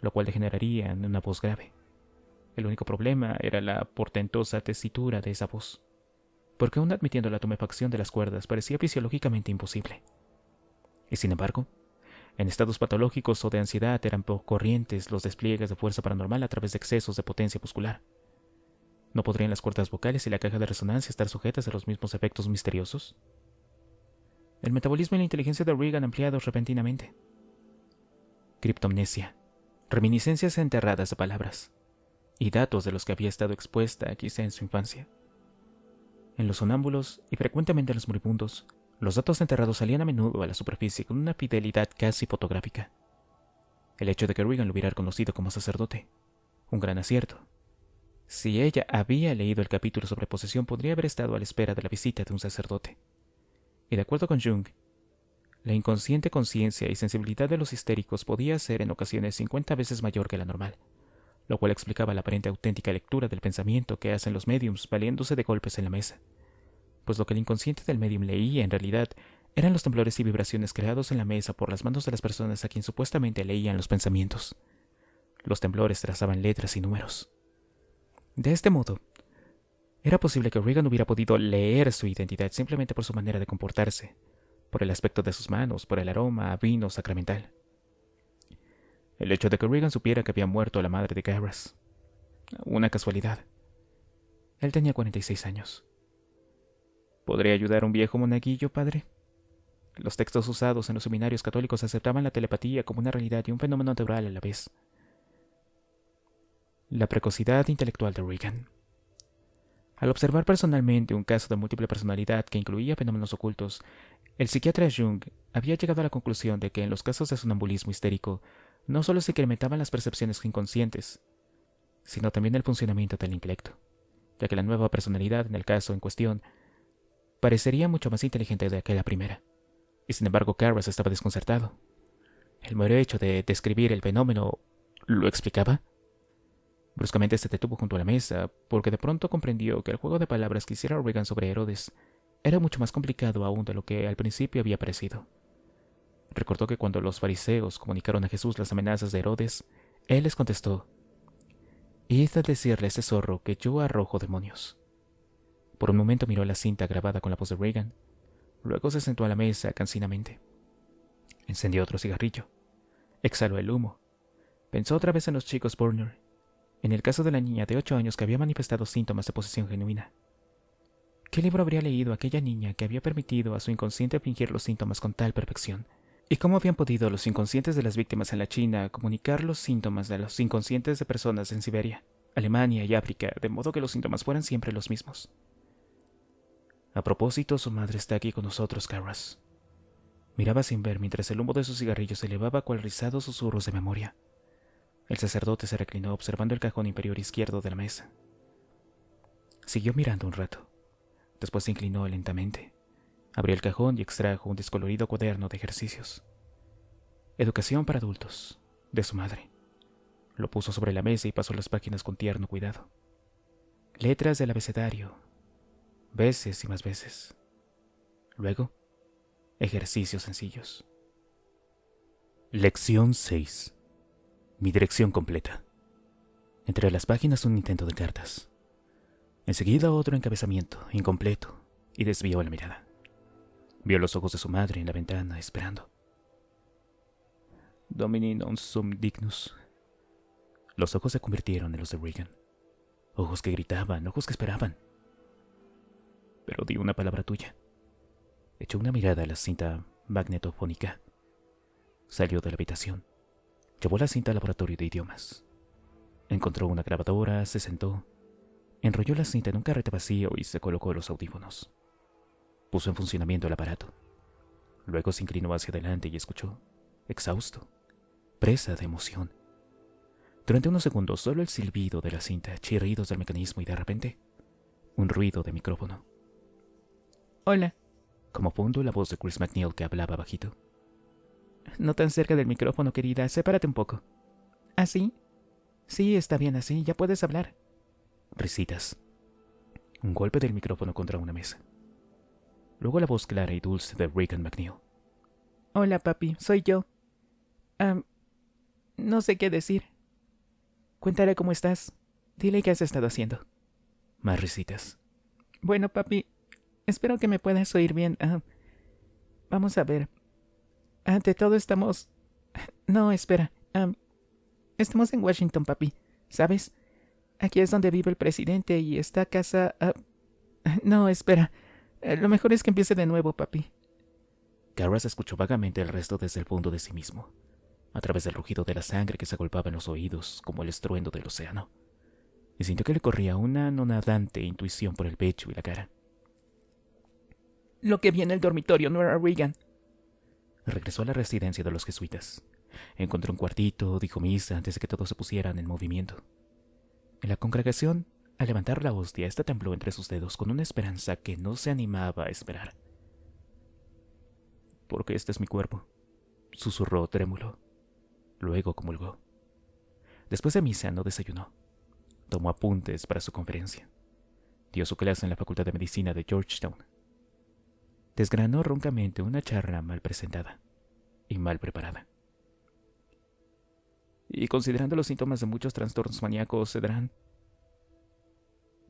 lo cual degeneraría en una voz grave. El único problema era la portentosa tesitura de esa voz, porque aún admitiendo la tumefacción de las cuerdas parecía fisiológicamente imposible. Y sin embargo, en estados patológicos o de ansiedad eran poco corrientes los despliegues de fuerza paranormal a través de excesos de potencia muscular. ¿No podrían las cuerdas vocales y la caja de resonancia estar sujetas a los mismos efectos misteriosos? El metabolismo y la inteligencia de Regan ampliados repentinamente. Criptomnesia, reminiscencias enterradas de palabras, y datos de los que había estado expuesta quizá en su infancia. En los sonámbulos, y frecuentemente en los moribundos, los datos enterrados salían a menudo a la superficie con una fidelidad casi fotográfica. El hecho de que Regan lo hubiera reconocido como sacerdote, un gran acierto. Si ella había leído el capítulo sobre posesión, podría haber estado a la espera de la visita de un sacerdote. Y de acuerdo con Jung, la inconsciente conciencia y sensibilidad de los histéricos podía ser en ocasiones 50 veces mayor que la normal, lo cual explicaba la aparente auténtica lectura del pensamiento que hacen los médiums valiéndose de golpes en la mesa, pues lo que el inconsciente del médium leía en realidad eran los temblores y vibraciones creados en la mesa por las manos de las personas a quien supuestamente leían los pensamientos. Los temblores trazaban letras y números. De este modo, era posible que Regan hubiera podido leer su identidad simplemente por su manera de comportarse, por el aspecto de sus manos, por el aroma a vino sacramental. El hecho de que Regan supiera que había muerto la madre de Garras. Una casualidad. Él tenía 46 años. ¿Podría ayudar a un viejo monaguillo, padre? Los textos usados en los seminarios católicos aceptaban la telepatía como una realidad y un fenómeno natural a la vez. La precocidad intelectual de Regan. Al observar personalmente un caso de múltiple personalidad que incluía fenómenos ocultos, el psiquiatra Jung había llegado a la conclusión de que en los casos de sonambulismo histérico no solo se incrementaban las percepciones inconscientes, sino también el funcionamiento del intelecto, ya que la nueva personalidad en el caso en cuestión parecería mucho más inteligente de que la primera, y sin embargo Garras estaba desconcertado. El mero hecho de describir el fenómeno ¿lo explicaba? Bruscamente se detuvo junto a la mesa, porque de pronto comprendió que el juego de palabras que hiciera Regan sobre Herodes era mucho más complicado aún de lo que al principio había parecido. Recordó que cuando los fariseos comunicaron a Jesús las amenazas de Herodes, él les contestó: «Id a decirle a ese zorro que yo arrojo demonios». Por un momento miró la cinta grabada con la voz de Regan, luego se sentó a la mesa cansinamente. Encendió otro cigarrillo, exhaló el humo, pensó otra vez en los chicos Burner, en el caso de la niña de 8 años que había manifestado síntomas de posesión genuina. ¿Qué libro habría leído aquella niña que había permitido a su inconsciente fingir los síntomas con tal perfección? ¿Y cómo habían podido los inconscientes de las víctimas en la China comunicar los síntomas de los inconscientes de personas en Siberia, Alemania y África, de modo que los síntomas fueran siempre los mismos? A propósito, su madre está aquí con nosotros, Garras. Miraba sin ver mientras el humo de su cigarrillo se elevaba cual rizados susurros de memoria. El sacerdote se reclinó observando el cajón inferior izquierdo de la mesa. Siguió mirando un rato. Después se inclinó lentamente. Abrió el cajón y extrajo un descolorido cuaderno de ejercicios. Educación para adultos, de su madre. Lo puso sobre la mesa y pasó las páginas con tierno cuidado. Letras del abecedario, veces y más veces. Luego, ejercicios sencillos. Lección 6. Mi dirección completa. Entre las páginas un intento de cartas. Enseguida otro encabezamiento, incompleto, y desvió la mirada. Vio los ojos de su madre en la ventana, esperando. Domini non sum dignus. Los ojos se convirtieron en los de Regan. Ojos que gritaban, ojos que esperaban. Pero di una palabra tuya. Echó una mirada a la cinta magnetofónica. Salió de la habitación. Llevó la cinta al laboratorio de idiomas. Encontró una grabadora, se sentó, enrolló la cinta en un carrete vacío y se colocó los audífonos. Puso en funcionamiento el aparato. Luego se inclinó hacia adelante y escuchó, exhausto, presa de emoción. Durante unos segundos, solo el silbido de la cinta, chirridos del mecanismo y de repente, un ruido de micrófono. Hola. Como fondo, la voz de Chris MacNeil que hablaba bajito. No tan cerca del micrófono, querida. Sepárate un poco. ¿Así? Sí, está bien así. Ya puedes hablar. Risitas. Un golpe del micrófono contra una mesa. Luego la voz clara y dulce de Regan MacNeil. Hola, papi. Soy yo. No sé qué decir. Cuéntale cómo estás. Dile qué has estado haciendo. Más risitas. Bueno, papi, espero que me puedas oír bien. Vamos a ver. Ante todo estamos... No, espera. Estamos en Washington, papi. ¿Sabes? Aquí es donde vive el presidente y esta casa... No, espera. Lo mejor es que empiece de nuevo, papi. Garras escuchó vagamente el resto desde el fondo de sí mismo, a través del rugido de la sangre que se agolpaba en los oídos como el estruendo del océano, y sintió que le corría una anonadante intuición por el pecho y la cara. Lo que vi en el dormitorio no era Regan. Regresó a la residencia de los jesuitas. Encontró un cuartito, dijo misa antes de que todos se pusieran en movimiento. En la congregación, al levantar la hostia, ésta tembló entre sus dedos con una esperanza que no se animaba a esperar. «Porque este es mi cuerpo», susurró trémulo. Luego comulgó. Después de misa no desayunó. Tomó apuntes para su conferencia. Dio su clase en la Facultad de Medicina de Georgetown. Desgranó roncamente una charla mal presentada y mal preparada. Y considerando los síntomas de muchos trastornos maníacos, Cedrán.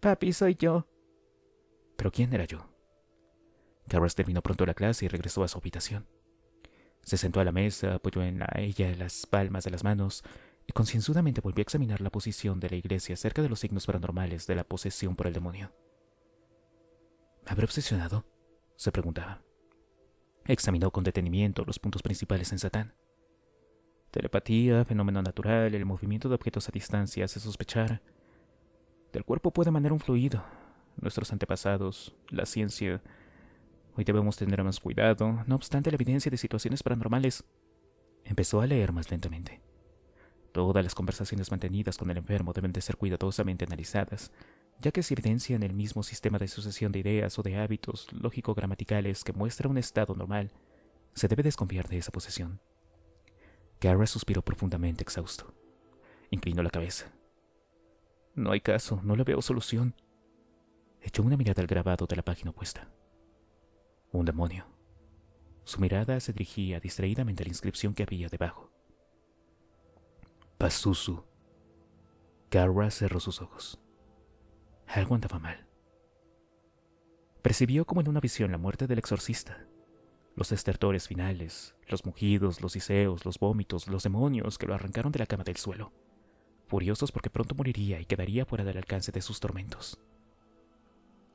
Papi, soy yo. ¿Pero quién era yo? Garras terminó pronto la clase y regresó a su habitación. Se sentó a la mesa, apoyó en ella las palmas de las manos y concienzudamente volvió a examinar la posición de la iglesia acerca de los signos paranormales de la posesión por el demonio. ¿Me habré obsesionado?, se preguntaba. Examinó con detenimiento los puntos principales en Satán. Telepatía, fenómeno natural, el movimiento de objetos a distancia hace sospechar. Del cuerpo puede emanar un fluido. Nuestros antepasados, la ciencia. Hoy debemos tener más cuidado, no obstante la evidencia de situaciones paranormales. Empezó a leer más lentamente. Todas las conversaciones mantenidas con el enfermo deben de ser cuidadosamente analizadas, ya que se evidencian el mismo sistema de sucesión de ideas o de hábitos lógico-gramaticales que muestra un estado normal. Se debe desconfiar de esa posesión. Garras suspiró profundamente, exhausto. Inclinó la cabeza. No hay caso, no le veo solución. Echó una mirada al grabado de la página opuesta. Un demonio. Su mirada se dirigía distraídamente a la inscripción que había debajo. Pazuzu. Garras cerró sus ojos. Algo andaba mal. Percibió como en una visión la muerte del exorcista. Los estertores finales, los mugidos, los siseos, los vómitos, los demonios que lo arrancaron de la cama del suelo, furiosos porque pronto moriría y quedaría fuera del alcance de sus tormentos.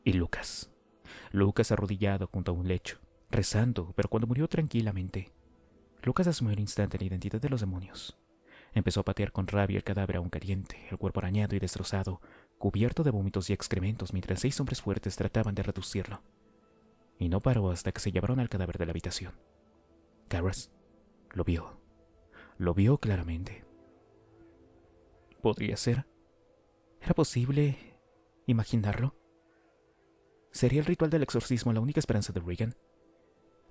Y Lucas arrodillado junto a un lecho, rezando, pero cuando murió tranquilamente. Lucas asumió al instante la identidad de los demonios. Empezó a patear con rabia el cadáver aún caliente, el cuerpo arañado y destrozado, cubierto de vómitos y excrementos mientras 6 hombres fuertes trataban de reducirlo. Y no paró hasta que se llevaron al cadáver de la habitación. Garras lo vio. Lo vio claramente. ¿Podría ser? ¿Era posible imaginarlo? ¿Sería el ritual del exorcismo la única esperanza de Regan?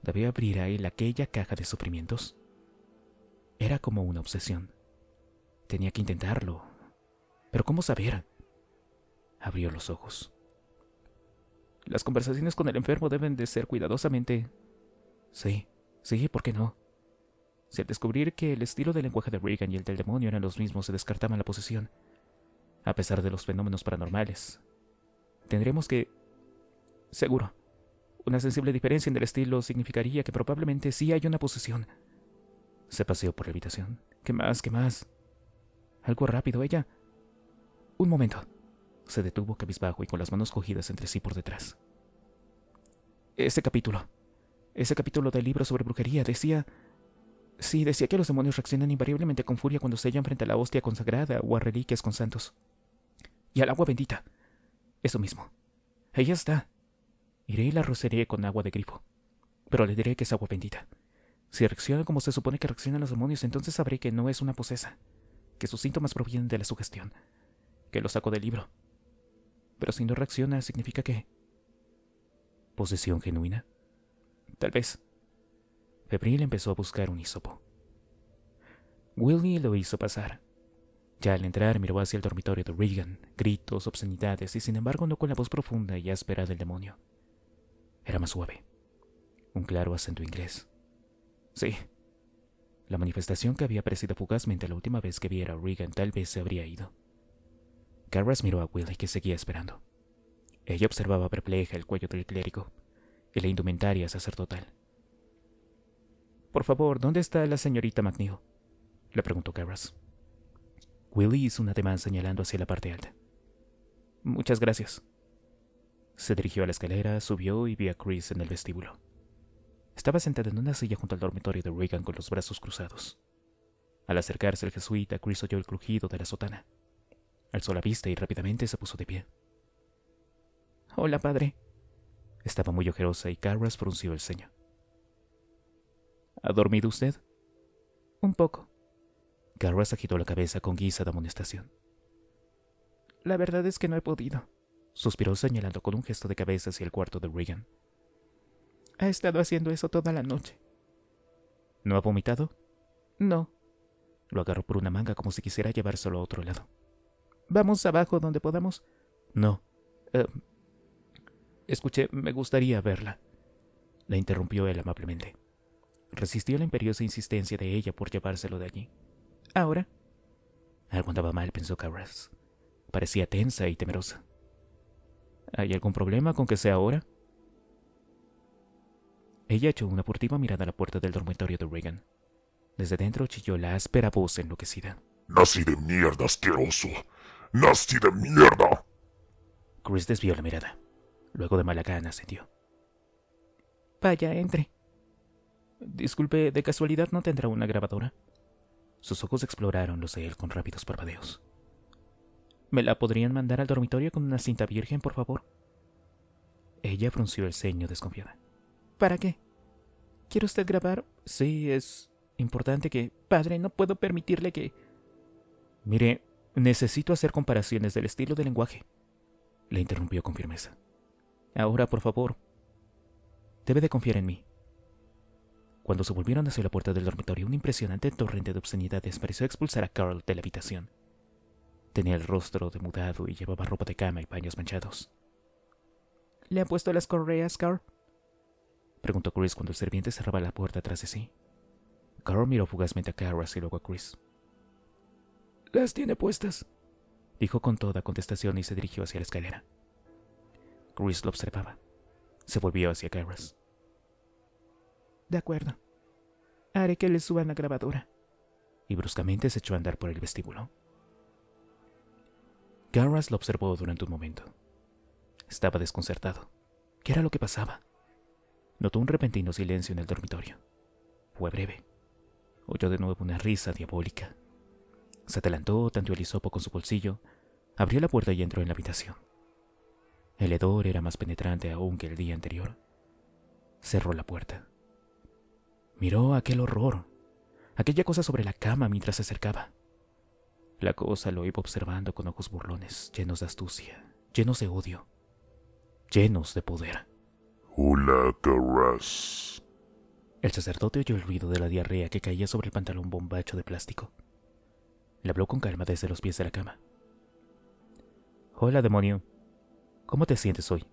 ¿Debía abrir a él aquella caja de sufrimientos? Era como una obsesión. Tenía que intentarlo. ¿Pero cómo saber? Abrió los ojos. Las conversaciones con el enfermo deben de ser cuidadosamente... Sí, ¿por qué no? Si al descubrir que el estilo de lenguaje de Regan y el del demonio eran los mismos, se descartaban la posesión, a pesar de los fenómenos paranormales, tendremos que... Seguro, una sensible diferencia en el estilo significaría que probablemente sí hay una posesión. Se paseó por la habitación. ¿Qué más? ¿Qué más? Algo rápido, ella. Un momento. Se detuvo cabizbajo y con las manos cogidas entre sí por detrás. Ese capítulo del libro sobre brujería decía... Sí, decía que los demonios reaccionan invariablemente con furia cuando se hallan frente a la hostia consagrada o a reliquias con santos. Y al agua bendita. Eso mismo. Ella está. Iré y la rociaré con agua de grifo. Pero le diré que es agua bendita. Si reacciona como se supone que reaccionan los demonios, entonces sabré que no es una posesa. que sus síntomas provienen de la sugestión, que lo sacó del libro. Pero si no reacciona, significa que... ¿Posesión genuina? Tal vez. Febril empezó a buscar un hisopo. Willie lo hizo pasar. Ya al entrar miró hacia el dormitorio de Regan, gritos, obscenidades y sin embargo no con la voz profunda y áspera del demonio. Era más suave. Un claro acento inglés. Sí. La manifestación que había aparecido fugazmente la última vez que viera a Regan tal vez se habría ido. Carras miró a Willie, que seguía esperando. Ella observaba perpleja el cuello del clérigo y la indumentaria sacerdotal. Por favor, ¿dónde está la señorita McNeil?, le preguntó Carras. Willie hizo un ademán señalando hacia la parte alta. Muchas gracias. Se dirigió a la escalera, subió y vio a Chris en el vestíbulo. Estaba sentada en una silla junto al dormitorio de Regan con los brazos cruzados. Al acercarse el jesuita, Chris oyó el crujido de la sotana. Alzó la vista y rápidamente se puso de pie. Hola, padre. Estaba muy ojerosa y Carras frunció el ceño. ¿Ha dormido usted? Un poco. Carras agitó la cabeza con guisa de amonestación. La verdad es que no he podido, suspiró señalando con un gesto de cabeza hacia el cuarto de Regan. Ha estado haciendo eso toda la noche. ¿No ha vomitado? No. Lo agarró por una manga como si quisiera llevárselo a otro lado. ¿Vamos abajo donde podamos? No. Escuché, me gustaría verla. La interrumpió él amablemente. Resistió la imperiosa insistencia de ella por llevárselo de allí. ¿Ahora? Algo andaba mal, pensó Carras. Parecía tensa y temerosa. ¿Hay algún problema con que sea ahora? Ella echó una furtiva mirada a la puerta del dormitorio de Regan. Desde dentro chilló la áspera voz enloquecida. ¡Nazi de mierda, asqueroso! ¡Nazi de mierda! Chris desvió la mirada. Luego de mala gana ascendió. Vaya, entre. Disculpe, ¿de casualidad no tendrá una grabadora? Sus ojos exploraron los de él con rápidos parpadeos. ¿Me la podrían mandar al dormitorio con una cinta virgen, por favor? Ella frunció el ceño desconfiada. ¿Para qué? ¿Quiere usted grabar? Sí, es importante que... Padre, no puedo permitirle que... Mire, necesito hacer comparaciones del estilo de lenguaje. Le interrumpió con firmeza. Ahora, por favor. Debe de confiar en mí. Cuando se volvieron hacia la puerta del dormitorio, un impresionante torrente de obscenidades pareció expulsar a Carl de la habitación. Tenía el rostro demudado y llevaba ropa de cama y paños manchados. ¿Le ha puesto las correas, Carl?, preguntó Chris cuando el sirviente cerraba la puerta tras de sí. Carl miró fugazmente a Carras y luego a Chris. «Las tiene puestas», dijo con toda contestación y se dirigió hacia la escalera. Chris lo observaba. Se volvió hacia Carras. «De acuerdo. Haré que le suban la grabadora». Y bruscamente se echó a andar por el vestíbulo. Carras lo observó durante un momento. Estaba desconcertado. ¿Qué era lo que pasaba? Notó un repentino silencio en el dormitorio. Fue breve. Oyó de nuevo una risa diabólica. Se adelantó, tanteó el hisopo con su bolsillo, abrió la puerta y entró en la habitación. El hedor era más penetrante aún que el día anterior. Cerró la puerta. Miró aquel horror, aquella cosa sobre la cama mientras se acercaba. La cosa lo iba observando con ojos burlones, llenos de astucia, llenos de odio, llenos de poder. Hola, Carras. El sacerdote oyó el ruido de la diarrea que caía sobre el pantalón bombacho de plástico. Le habló con calma desde los pies de la cama. Hola, demonio. ¿Cómo te sientes hoy?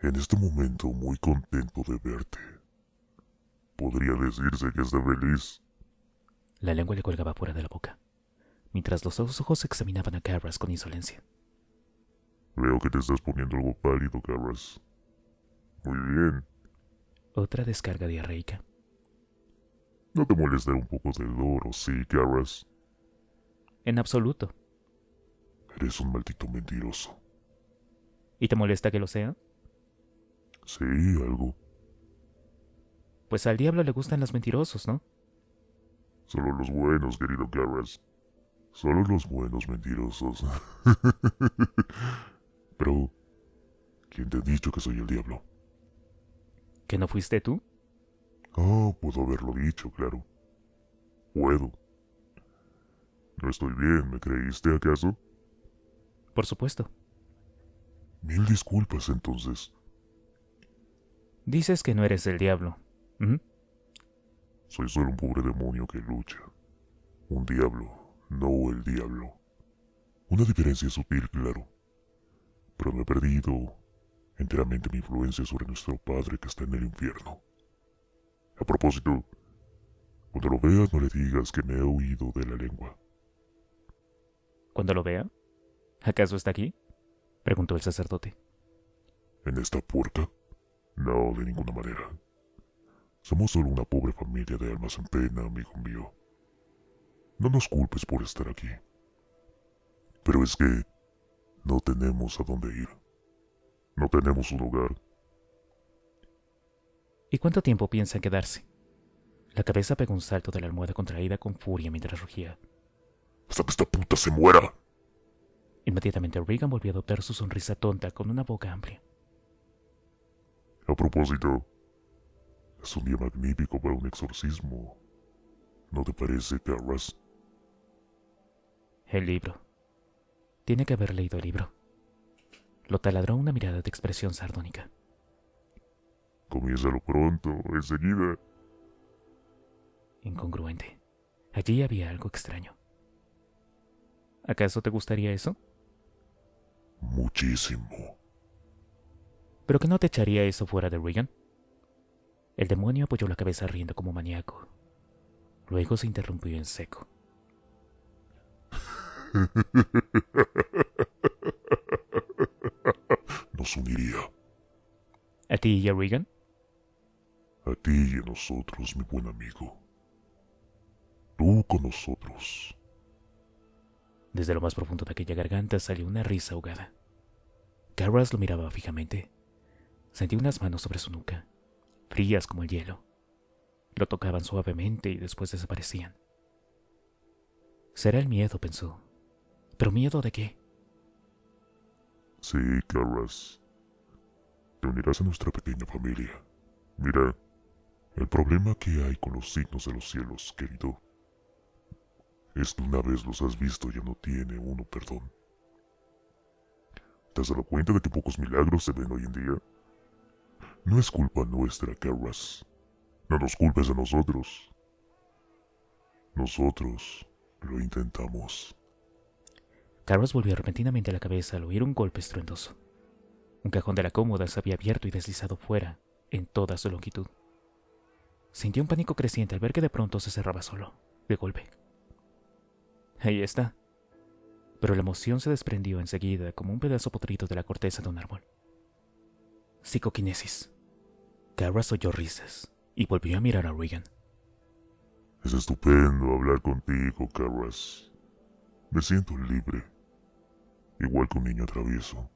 En este momento muy contento de verte. Podría decirse que está feliz. La lengua le colgaba fuera de la boca, mientras los ojos examinaban a Carras con insolencia. Veo que te estás poniendo algo pálido, Carras. Muy bien. Otra descarga diarreica. ¿No te molestará un poco de dolor, o sí, Carras? En absoluto. Eres un maldito mentiroso. ¿Y te molesta que lo sea? Sí, algo. Pues al diablo le gustan los mentirosos, ¿no? Solo los buenos, querido Carras. Solo los buenos mentirosos. Pero, ¿quién te ha dicho que soy el diablo? ¿Que no fuiste tú? Oh, puedo haberlo dicho, claro. Puedo. No estoy bien, ¿me creíste acaso? Por supuesto. Mil disculpas entonces. Dices que no eres el diablo. ¿Mm? Soy solo un pobre demonio que lucha. Un diablo, no el diablo. Una diferencia sutil, claro. Pero no he perdido enteramente mi influencia sobre nuestro padre que está en el infierno. A propósito, cuando lo veas no le digas que me he huido de la lengua. ¿Cuándo lo vea? ¿Acaso está aquí? Preguntó el sacerdote. ¿En esta puerta? No, de ninguna manera. Somos solo una pobre familia de almas en pena, amigo mío. No nos culpes por estar aquí. Pero es que no tenemos a dónde ir. No tenemos un hogar. ¿Y cuánto tiempo piensa en quedarse? La cabeza pegó un salto de la almohada contraída con furia mientras rugía. ¡Hasta que esta puta se muera! Inmediatamente Regan volvió a adoptar su sonrisa tonta con una boca amplia. A propósito, es un día magnífico para un exorcismo. ¿No te parece, Carras? El libro. Tiene que haber leído el libro. Lo taladró una mirada de expresión sardónica. Comiénzalo pronto, enseguida. Incongruente. Allí había algo extraño. ¿Acaso te gustaría eso? Muchísimo. ¿Pero que no te echaría eso fuera de Regan? El demonio apoyó la cabeza riendo como maníaco. Luego se interrumpió en seco. Nos uniría. ¿A ti y a Regan? A ti y a nosotros, mi buen amigo. Tú con nosotros. Desde lo más profundo de aquella garganta salió una risa ahogada. Carras lo miraba fijamente. Sentí unas manos sobre su nuca, frías como el hielo. Lo tocaban suavemente y después desaparecían. Será el miedo, pensó. ¿Pero miedo de qué? Sí, Carras. Te unirás a nuestra pequeña familia. Mira, el problema que hay con los signos de los cielos, querido, es que una vez los has visto ya no tiene uno perdón. ¿Te has dado cuenta de que pocos milagros se ven hoy en día? No es culpa nuestra, Carras. No nos culpes a nosotros. Nosotros lo intentamos. Carras volvió repentinamente la cabeza al oír un golpe estruendoso. Un cajón de la cómoda se había abierto y deslizado fuera, en toda su longitud. Sintió un pánico creciente al ver que de pronto se cerraba solo, de golpe. Ahí está. Pero la emoción se desprendió enseguida como un pedazo podrido de la corteza de un árbol. Psicoquinesis. Carras oyó risas y volvió a mirar a Regan. Es estupendo hablar contigo, Carras. Me siento libre, igual que un niño travieso.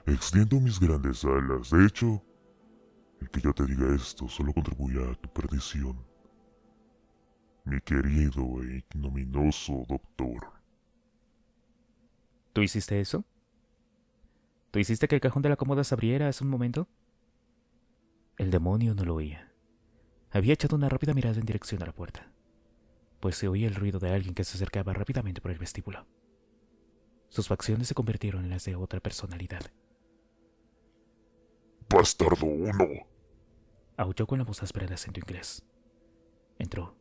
Extiendo mis grandes alas. De hecho, el que yo te diga esto solo contribuye a tu perdición. Mi querido e ignominioso doctor. ¿Tú hiciste eso? ¿Tú hiciste que el cajón de la cómoda se abriera hace un momento? El demonio no lo oía. Había echado una rápida mirada en dirección a la puerta, pues se oía el ruido de alguien que se acercaba rápidamente por el vestíbulo. Sus facciones se convirtieron en las de otra personalidad. ¡Bastardo uno! Aulló con la voz áspera de acento inglés. Entró.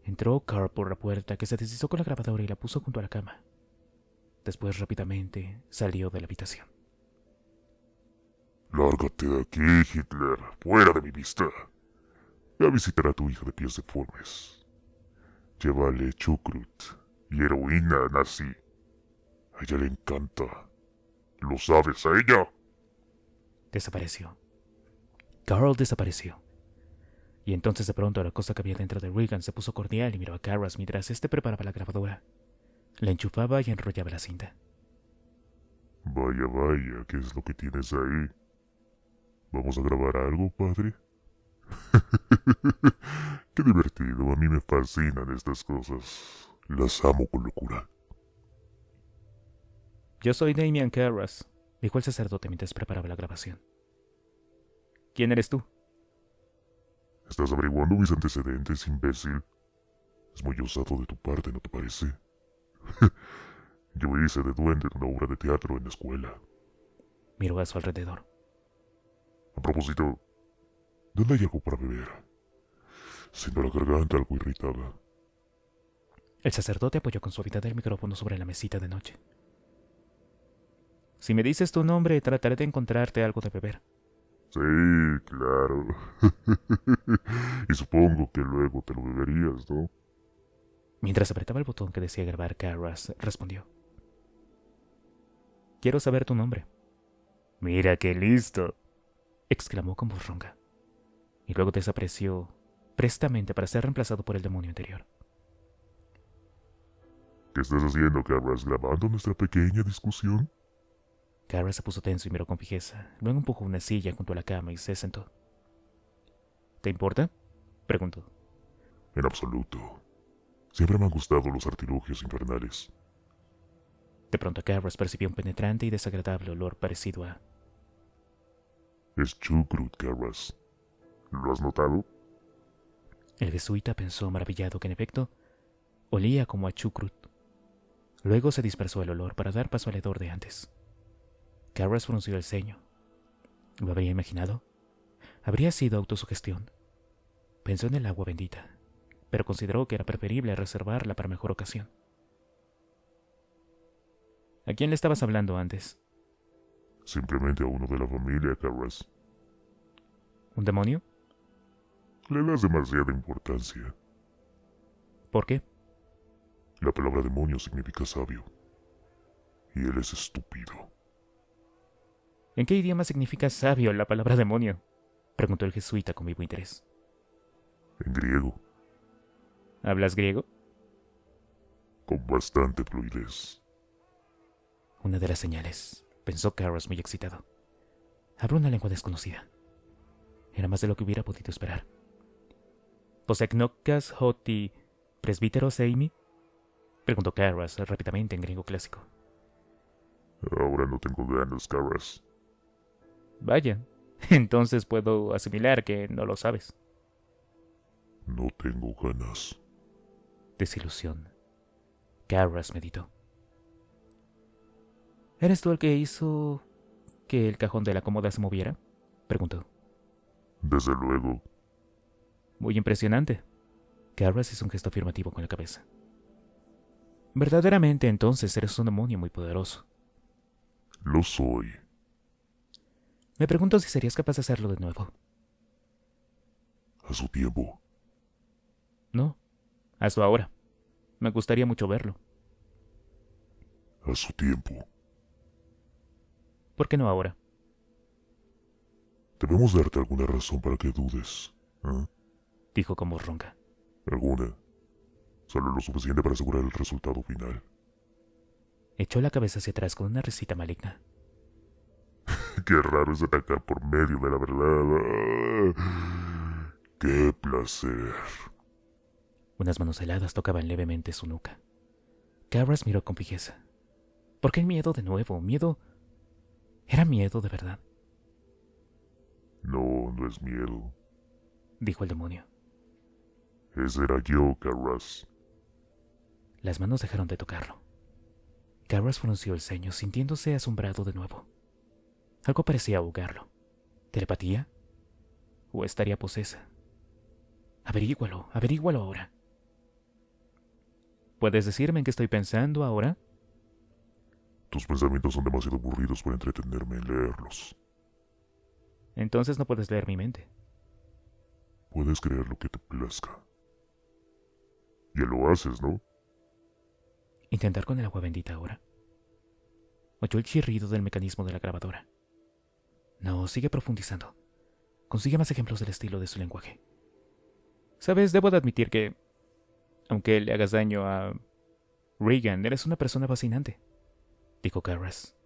Entró Carl por la puerta, que se deslizó con la grabadora y la puso junto a la cama. Después rápidamente salió de la habitación. Lárgate de aquí, Hitler. Fuera de mi vista. Ve a visitar a tu hija de pies deformes. Llévale chucrut y heroína nazi. A ella le encanta. ¿Lo sabes a ella? Desapareció. Carl desapareció. Y entonces de pronto la cosa que había dentro de Regan se puso cordial y miró a Carras mientras éste preparaba la grabadora. La enchufaba y enrollaba la cinta. Vaya, vaya, ¿qué es lo que tienes ahí? ¿Vamos a grabar algo, padre? Qué divertido, a mí me fascinan estas cosas. Las amo con locura. Yo soy Damian Carras, dijo el sacerdote mientras preparaba la grabación. ¿Quién eres tú? ¿Estás averiguando mis antecedentes, imbécil? Es muy osado de tu parte, ¿no te parece? Yo hice de duende en una obra de teatro en la escuela. Miró a su alrededor. A propósito, ¿dónde hay algo para beber? Siento la garganta algo irritada. El sacerdote apoyó con suavidad el micrófono sobre la mesita de noche. Si me dices tu nombre, trataré de encontrarte algo de beber. Sí, claro. Y supongo que luego te lo beberías, ¿no? Mientras apretaba el botón que decía grabar, Carras respondió. Quiero saber tu nombre. Mira qué listo, exclamó con voz ronca. Y luego desapareció prestamente para ser reemplazado por el demonio interior. ¿Qué estás haciendo, Carras? ¿Grabando nuestra pequeña discusión? Carras se puso tenso y miró con fijeza. Luego empujó una silla junto a la cama y se sentó. ¿Te importa?, preguntó. En absoluto. Siempre me han gustado los artilugios infernales. De pronto Carras percibió un penetrante y desagradable olor parecido a... Es chucrut, Carras. ¿Lo has notado? El jesuita pensó maravillado que en efecto olía como a chucrut. Luego se dispersó el olor para dar paso al hedor de antes. Carras frunció el ceño. ¿Lo habría imaginado? Habría sido autosugestión. Pensó en el agua bendita, pero consideró que era preferible reservarla para mejor ocasión. ¿A quién le estabas hablando antes? Simplemente a uno de la familia, Carras. ¿Un demonio? Le das demasiada importancia. ¿Por qué? La palabra demonio significa sabio. Y él es estúpido. ¿En qué idioma significa sabio la palabra demonio?, preguntó el jesuita con vivo interés. En griego, ¿Hablas griego? con bastante fluidez. Una de las señales, pensó Carras muy excitado. Habló una lengua desconocida. Era más de lo que hubiera podido esperar. ¿Poseknokkas hoti presbíteros eimi?, preguntó Carras rápidamente en griego clásico. Ahora no tengo ganas, Carras. Vaya, entonces puedo asimilar que no lo sabes. No tengo ganas. Desilusión. Carras meditó. ¿Eres tú el que hizo que el cajón de la cómoda se moviera?, preguntó. Desde luego. Muy impresionante. Carras hizo un gesto afirmativo con la cabeza. Verdaderamente, entonces, eres un demonio muy poderoso. Lo soy. Me pregunto si serías capaz de hacerlo de nuevo. A su tiempo. No, hazlo ahora. Me gustaría mucho verlo. A su tiempo. ¿Por qué no ahora? Debemos darte alguna razón para que dudes, ¿eh? Dijo con voz ronca. Alguna. Solo lo suficiente para asegurar el resultado final. Echó la cabeza hacia atrás con una risita maligna. Qué raro es atacar por medio de la verdad. ¡Qué placer! Unas manos heladas tocaban levemente su nuca. Carras miró con fijeza. ¿Por qué el miedo de nuevo? ¿Miedo? ¿Era miedo de verdad?, No, no es miedo. dijo el demonio. Ese era yo, Carras. Las manos dejaron de tocarlo. Carras frunció el ceño, sintiéndose asombrado de nuevo. Algo parecía ahogarlo. ¿Telepatía? ¿O estaría posesa? Averígualo ahora. ¿Puedes decirme en qué estoy pensando ahora? Tus pensamientos son demasiado aburridos para entretenerme en leerlos. Entonces no puedes leer mi mente. Puedes creer lo que te plazca. Ya lo haces, ¿no? ¿Intentar con el agua bendita ahora? Oyó el chirrido del mecanismo de la grabadora. No, sigue profundizando. Consigue más ejemplos del estilo de su lenguaje. Sabes, debo de admitir que, aunque le hagas daño a Regan, eres una persona fascinante, dijo Carras.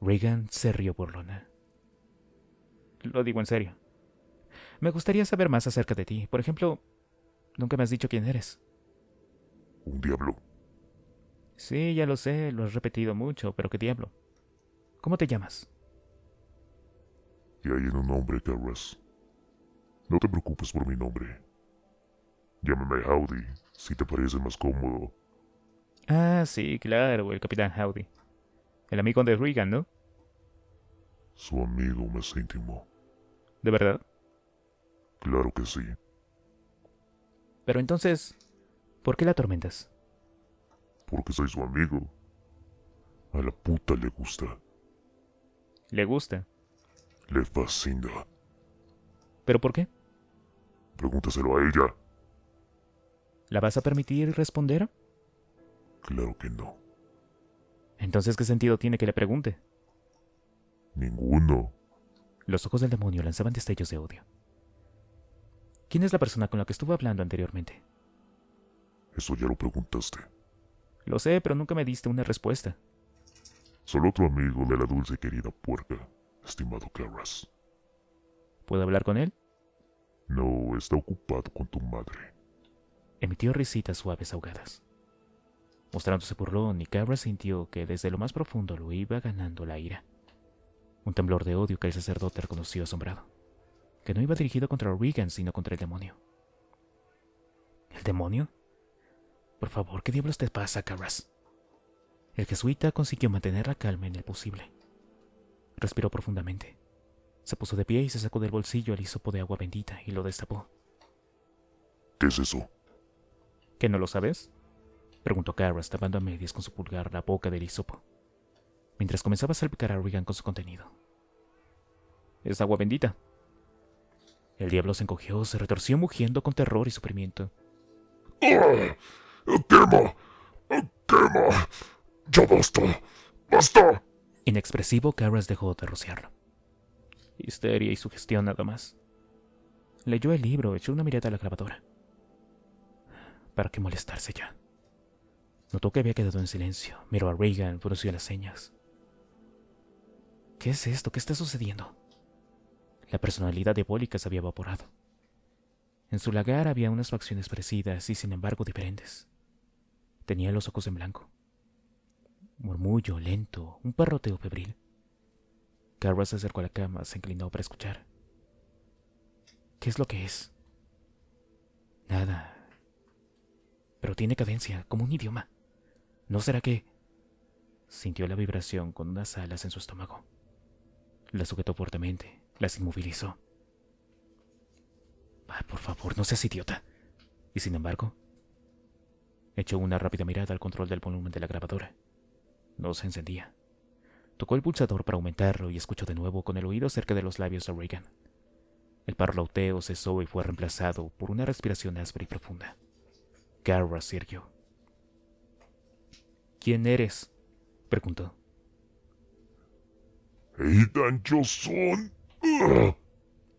Regan se rió burlona. Lo digo en serio. Me gustaría saber más acerca de ti. Por ejemplo, nunca me has dicho quién eres. Un diablo. Sí, ya lo sé, lo has repetido mucho, pero ¿qué diablo? ¿Cómo te llamas? Y hay en un nombre, Carras. No te preocupes por mi nombre. Llámame Howdy, si te parece más cómodo. Ah, sí, claro, el Capitán Howdy. El amigo de Regan, ¿no? Su amigo más íntimo. ¿De verdad? Claro que sí. Pero entonces, ¿por qué la atormentas? Porque soy su amigo. A la puta le gusta. ¿Le gusta? Le fascina. ¿Pero por qué? Pregúntaselo a ella. ¿La vas a permitir responder? Claro que no. Entonces, ¿qué sentido tiene que le pregunte? Ninguno. Los ojos del demonio lanzaban destellos de odio. ¿Quién es la persona con la que estuve hablando anteriormente? Eso ya lo preguntaste. Lo sé, pero nunca me diste una respuesta. Solo tu amigo de la dulce y querida puerca, estimado Carras. ¿Puedo hablar con él? No, está ocupado con tu madre. Emitió risitas suaves ahogadas. Mostrándose burlón, y Cabra sintió que desde lo más profundo lo iba ganando la ira. Un temblor de odio que el sacerdote reconoció asombrado. Que no iba dirigido contra Regan, sino contra el demonio. ¿El demonio? Por favor, ¿qué diablos te pasa, Carras? El jesuita consiguió mantener la calma en el posible. Respiró profundamente. Se puso de pie y se sacó del bolsillo el hisopo de agua bendita y lo destapó. ¿Qué es eso? ¿Qué, no lo sabes? Preguntó Carras, tapando a medias con su pulgar la boca del hisopo, mientras comenzaba a salpicar a Regan con su contenido. Es agua bendita. El diablo se encogió, se retorció mugiendo con terror y sufrimiento. ¡Ah! ¡Quema! ¡Quema! ¡Ya basta! ¡Basta! Inexpresivo, Carras dejó de rociarlo. Histeria y sugestión nada más. Leyó el libro, echó una mirada a la grabadora. ¿Para qué molestarse ya? Notó que había quedado en silencio. Miró a Regan, frunció las ceñas. ¿Qué es esto? ¿Qué está sucediendo? La personalidad diabólica se había evaporado. En su lagar había unas facciones parecidas y sin embargo diferentes. Tenía los ojos en blanco. Murmullo lento, un parroteo febril. Carras se acercó a la cama, se inclinó para escuchar. ¿Qué es lo que es? Nada. Pero tiene cadencia, como un idioma. ¿No será que...? Sintió la vibración con unas alas en su estómago. Las sujetó fuertemente, las inmovilizó. Por favor, no seas idiota. Y sin embargo, echó una rápida mirada al control del volumen de la grabadora. No se encendía. Tocó el pulsador para aumentarlo y escuchó de nuevo con el oído cerca de los labios de Regan. El parloteo cesó y fue reemplazado por una respiración áspera y profunda. Carras se irguió. ¿Quién eres?, preguntó. ¡Aidan Johnson!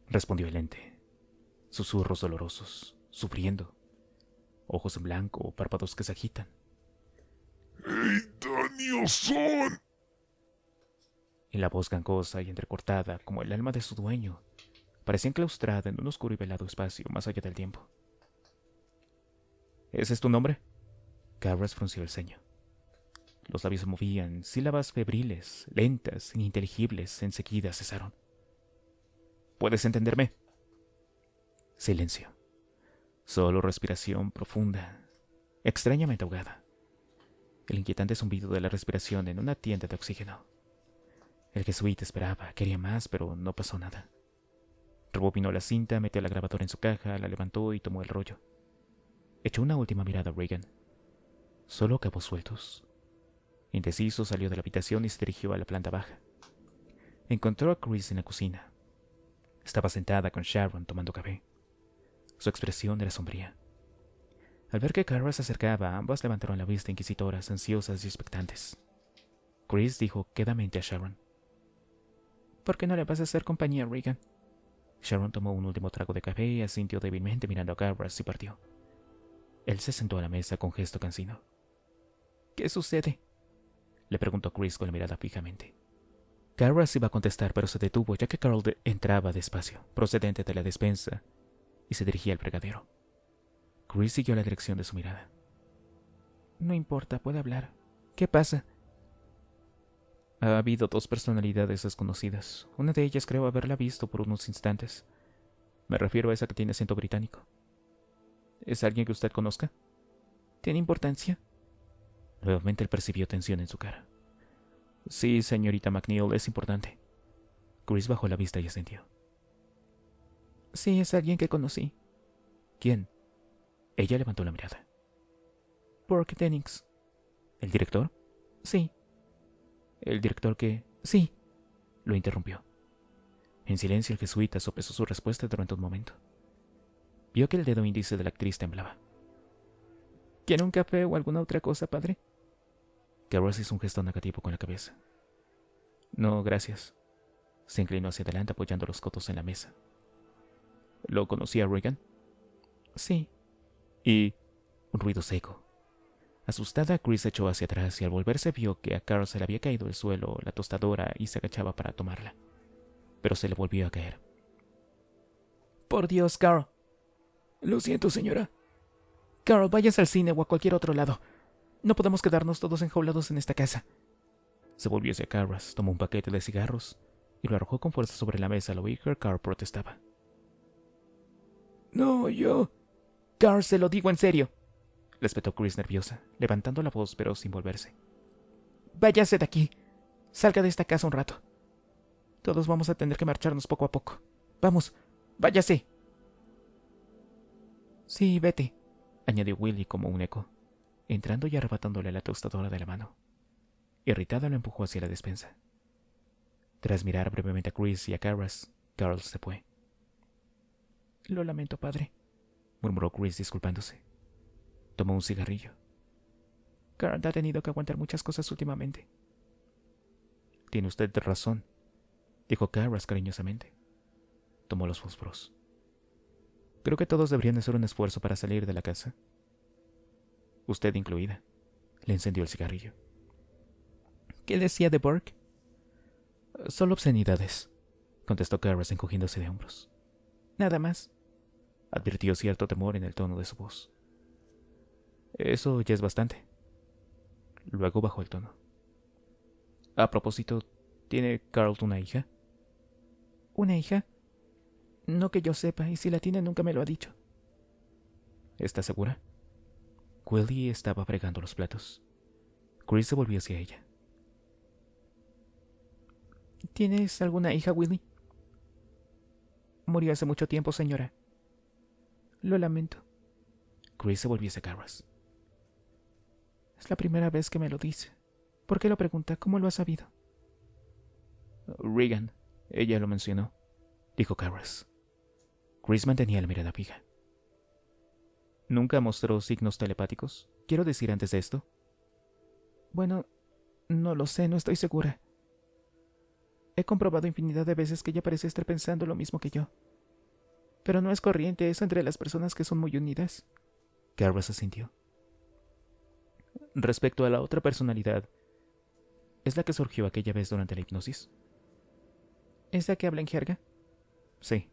Respondió el ente. Susurros dolorosos, sufriendo. Ojos en blanco, párpados que se agitan. ¡Aidan Johnson! Y la voz gangosa y entrecortada, como el alma de su dueño, parecía enclaustrada en un oscuro y velado espacio más allá del tiempo. ¿Ese es tu nombre? Carras frunció el ceño. Los labios se movían, sílabas febriles, lentas, ininteligibles, enseguida cesaron. ¿Puedes entenderme? Silencio. Solo respiración profunda, extrañamente ahogada. El inquietante zumbido de la respiración en una tienda de oxígeno. El jesuita esperaba, quería más, pero no pasó nada. Rebobinó la cinta, metió la grabadora en su caja, la levantó y tomó el rollo. Echó una última mirada a Regan. Solo cabos sueltos. Indeciso, salió de la habitación y se dirigió a la planta baja. Encontró a Chris en la cocina. Estaba sentada con Sharon tomando café. Su expresión era sombría. Al ver que Carras se acercaba, ambas levantaron la vista inquisitoras, ansiosas y expectantes. Chris dijo quedamente a Sharon: ¿Por qué no le vas a hacer compañía a Regan? Sharon tomó un último trago de café y asintió débilmente mirando a Carras y partió. Él se sentó a la mesa con gesto cansino. ¿Qué sucede?, le preguntó Chris con la mirada fijamente. Carras iba a contestar, pero se detuvo ya que Carl entraba despacio, procedente de la despensa, y se dirigía al fregadero. Chris siguió la dirección de su mirada. No importa, puede hablar. ¿Qué pasa? Ha habido dos personalidades desconocidas. Una de ellas creo haberla visto por unos instantes. Me refiero a esa que tiene acento británico. ¿Es alguien que usted conozca? ¿Tiene importancia? Nuevamente él percibió tensión en su cara. Sí, señorita McNeil, es importante. Chris bajó la vista y asintió. Sí, es alguien que conocí. ¿Quién? Ella levantó la mirada. Burke Dennings. ¿El director? Sí. ¿El director que...? Sí. Lo interrumpió. En silencio el jesuita sopesó su respuesta durante un momento. Vio que el dedo índice de la actriz temblaba. ¿Quiere un café o alguna otra cosa, padre? Carras hizo un gesto negativo con la cabeza. No, gracias. Se inclinó hacia adelante apoyando los codos en la mesa. ¿Lo conocía Regan? Sí. Y... un ruido seco. Asustada, Chris se echó hacia atrás y al volverse vio que a Carl se le había caído al suelo la tostadora y se agachaba para tomarla. Pero se le volvió a caer. Por Dios, Carl. Lo siento, señora. Carl, vayas al cine o a cualquier otro lado. No podemos quedarnos todos enjaulados en esta casa. Se volvió hacia Carras, tomó un paquete de cigarros y lo arrojó con fuerza sobre la mesa al oír que Carl protestaba. No, yo... Carl, se lo digo en serio. Le espetó Chris nerviosa, levantando la voz pero sin volverse. Váyase de aquí. Salga de esta casa un rato. Todos vamos a tener que marcharnos poco a poco. Vamos, váyase. Sí, vete, añadió Willy como un eco, entrando y arrebatándole la tostadora de la mano. Irritada lo empujó hacia la despensa. Tras mirar brevemente a Chris y a Carras, Carl se fue. Lo lamento, padre, murmuró Chris disculpándose. Tomó un cigarrillo. Carl ha tenido que aguantar muchas cosas últimamente. Tiene usted razón, dijo Carras cariñosamente. Tomó los fósforos. Creo que todos deberían hacer un esfuerzo para salir de la casa. Usted incluida. Le encendió el cigarrillo. ¿Qué decía de Burke? Solo obscenidades, contestó Carras encogiéndose de hombros. Nada más. Advirtió cierto temor en el tono de su voz. Eso ya es bastante. Luego bajó el tono. A propósito, ¿tiene Carl una hija? ¿Una hija? No que yo sepa, y si la tiene nunca me lo ha dicho. ¿Está segura? Willy estaba fregando los platos. Chris se volvió hacia ella. ¿Tienes alguna hija, Willy? Murió hace mucho tiempo, señora. Lo lamento. Chris se volvió hacia Carras. Es la primera vez que me lo dice. ¿Por qué lo pregunta? ¿Cómo lo ha sabido? Regan, ella lo mencionó, dijo Carras. Chris mantenía la mirada fija. ¿Nunca mostró signos telepáticos? Quiero decir antes de esto. Bueno, no lo sé, no estoy segura. He comprobado infinidad de veces que ella parece estar pensando lo mismo que yo. Pero no es corriente eso entre las personas que son muy unidas. Carras asintió. Respecto a la otra personalidad, ¿es la que surgió aquella vez durante la hipnosis? ¿Es la que habla en jerga? Sí.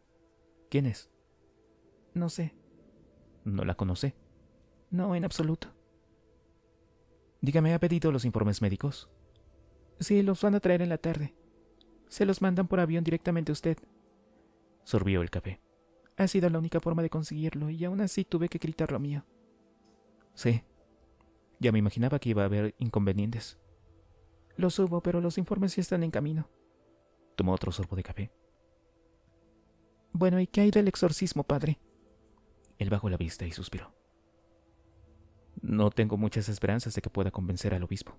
¿Quién es? No sé. ¿No la conoce? No, en absoluto. Dígame, ¿ha pedido los informes médicos? Sí, los van a traer en la tarde. Se los mandan por avión directamente a usted. Sorbió el café. Ha sido la única forma de conseguirlo, y aún así tuve que gritar lo mío. Sí. Ya me imaginaba que iba a haber inconvenientes. Los hubo, pero los informes ya están en camino. Tomó otro sorbo de café. Bueno, ¿y qué hay del exorcismo, padre? Él bajó la vista y suspiró. No tengo muchas esperanzas de que pueda convencer al obispo.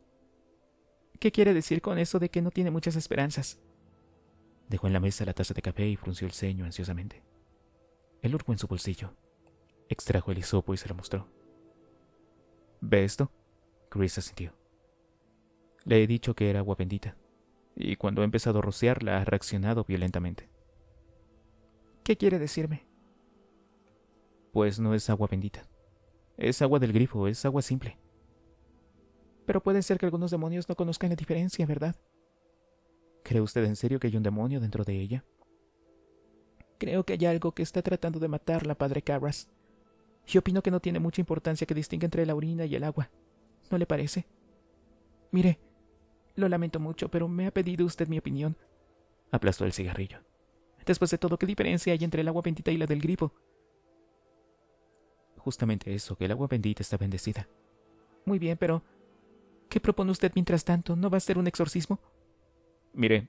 ¿Qué quiere decir con eso de que no tiene muchas esperanzas? Dejó en la mesa la taza de café y frunció el ceño ansiosamente. Él hurgó en su bolsillo. Extrajo el hisopo y se lo mostró. ¿Ve esto? Chris asintió. Le he dicho que era agua bendita, y cuando he empezado a rociarla ha reaccionado violentamente. ¿Qué quiere decirme? Pues no es agua bendita. Es agua del grifo, es agua simple. Pero puede ser que algunos demonios no conozcan la diferencia, ¿verdad? ¿Cree usted en serio que hay un demonio dentro de ella? Creo que hay algo que está tratando de matarla, padre Carras. Y opino que no tiene mucha importancia que distinga entre la orina y el agua. ¿No le parece? Mire, lo lamento mucho, pero me ha pedido usted mi opinión. Aplastó el cigarrillo. Después de todo, ¿qué diferencia hay entre el agua bendita y la del grifo? justamente eso, que el agua bendita está bendecida. Muy bien, pero ¿qué propone usted mientras tanto? ¿No va a ser un exorcismo? Mire,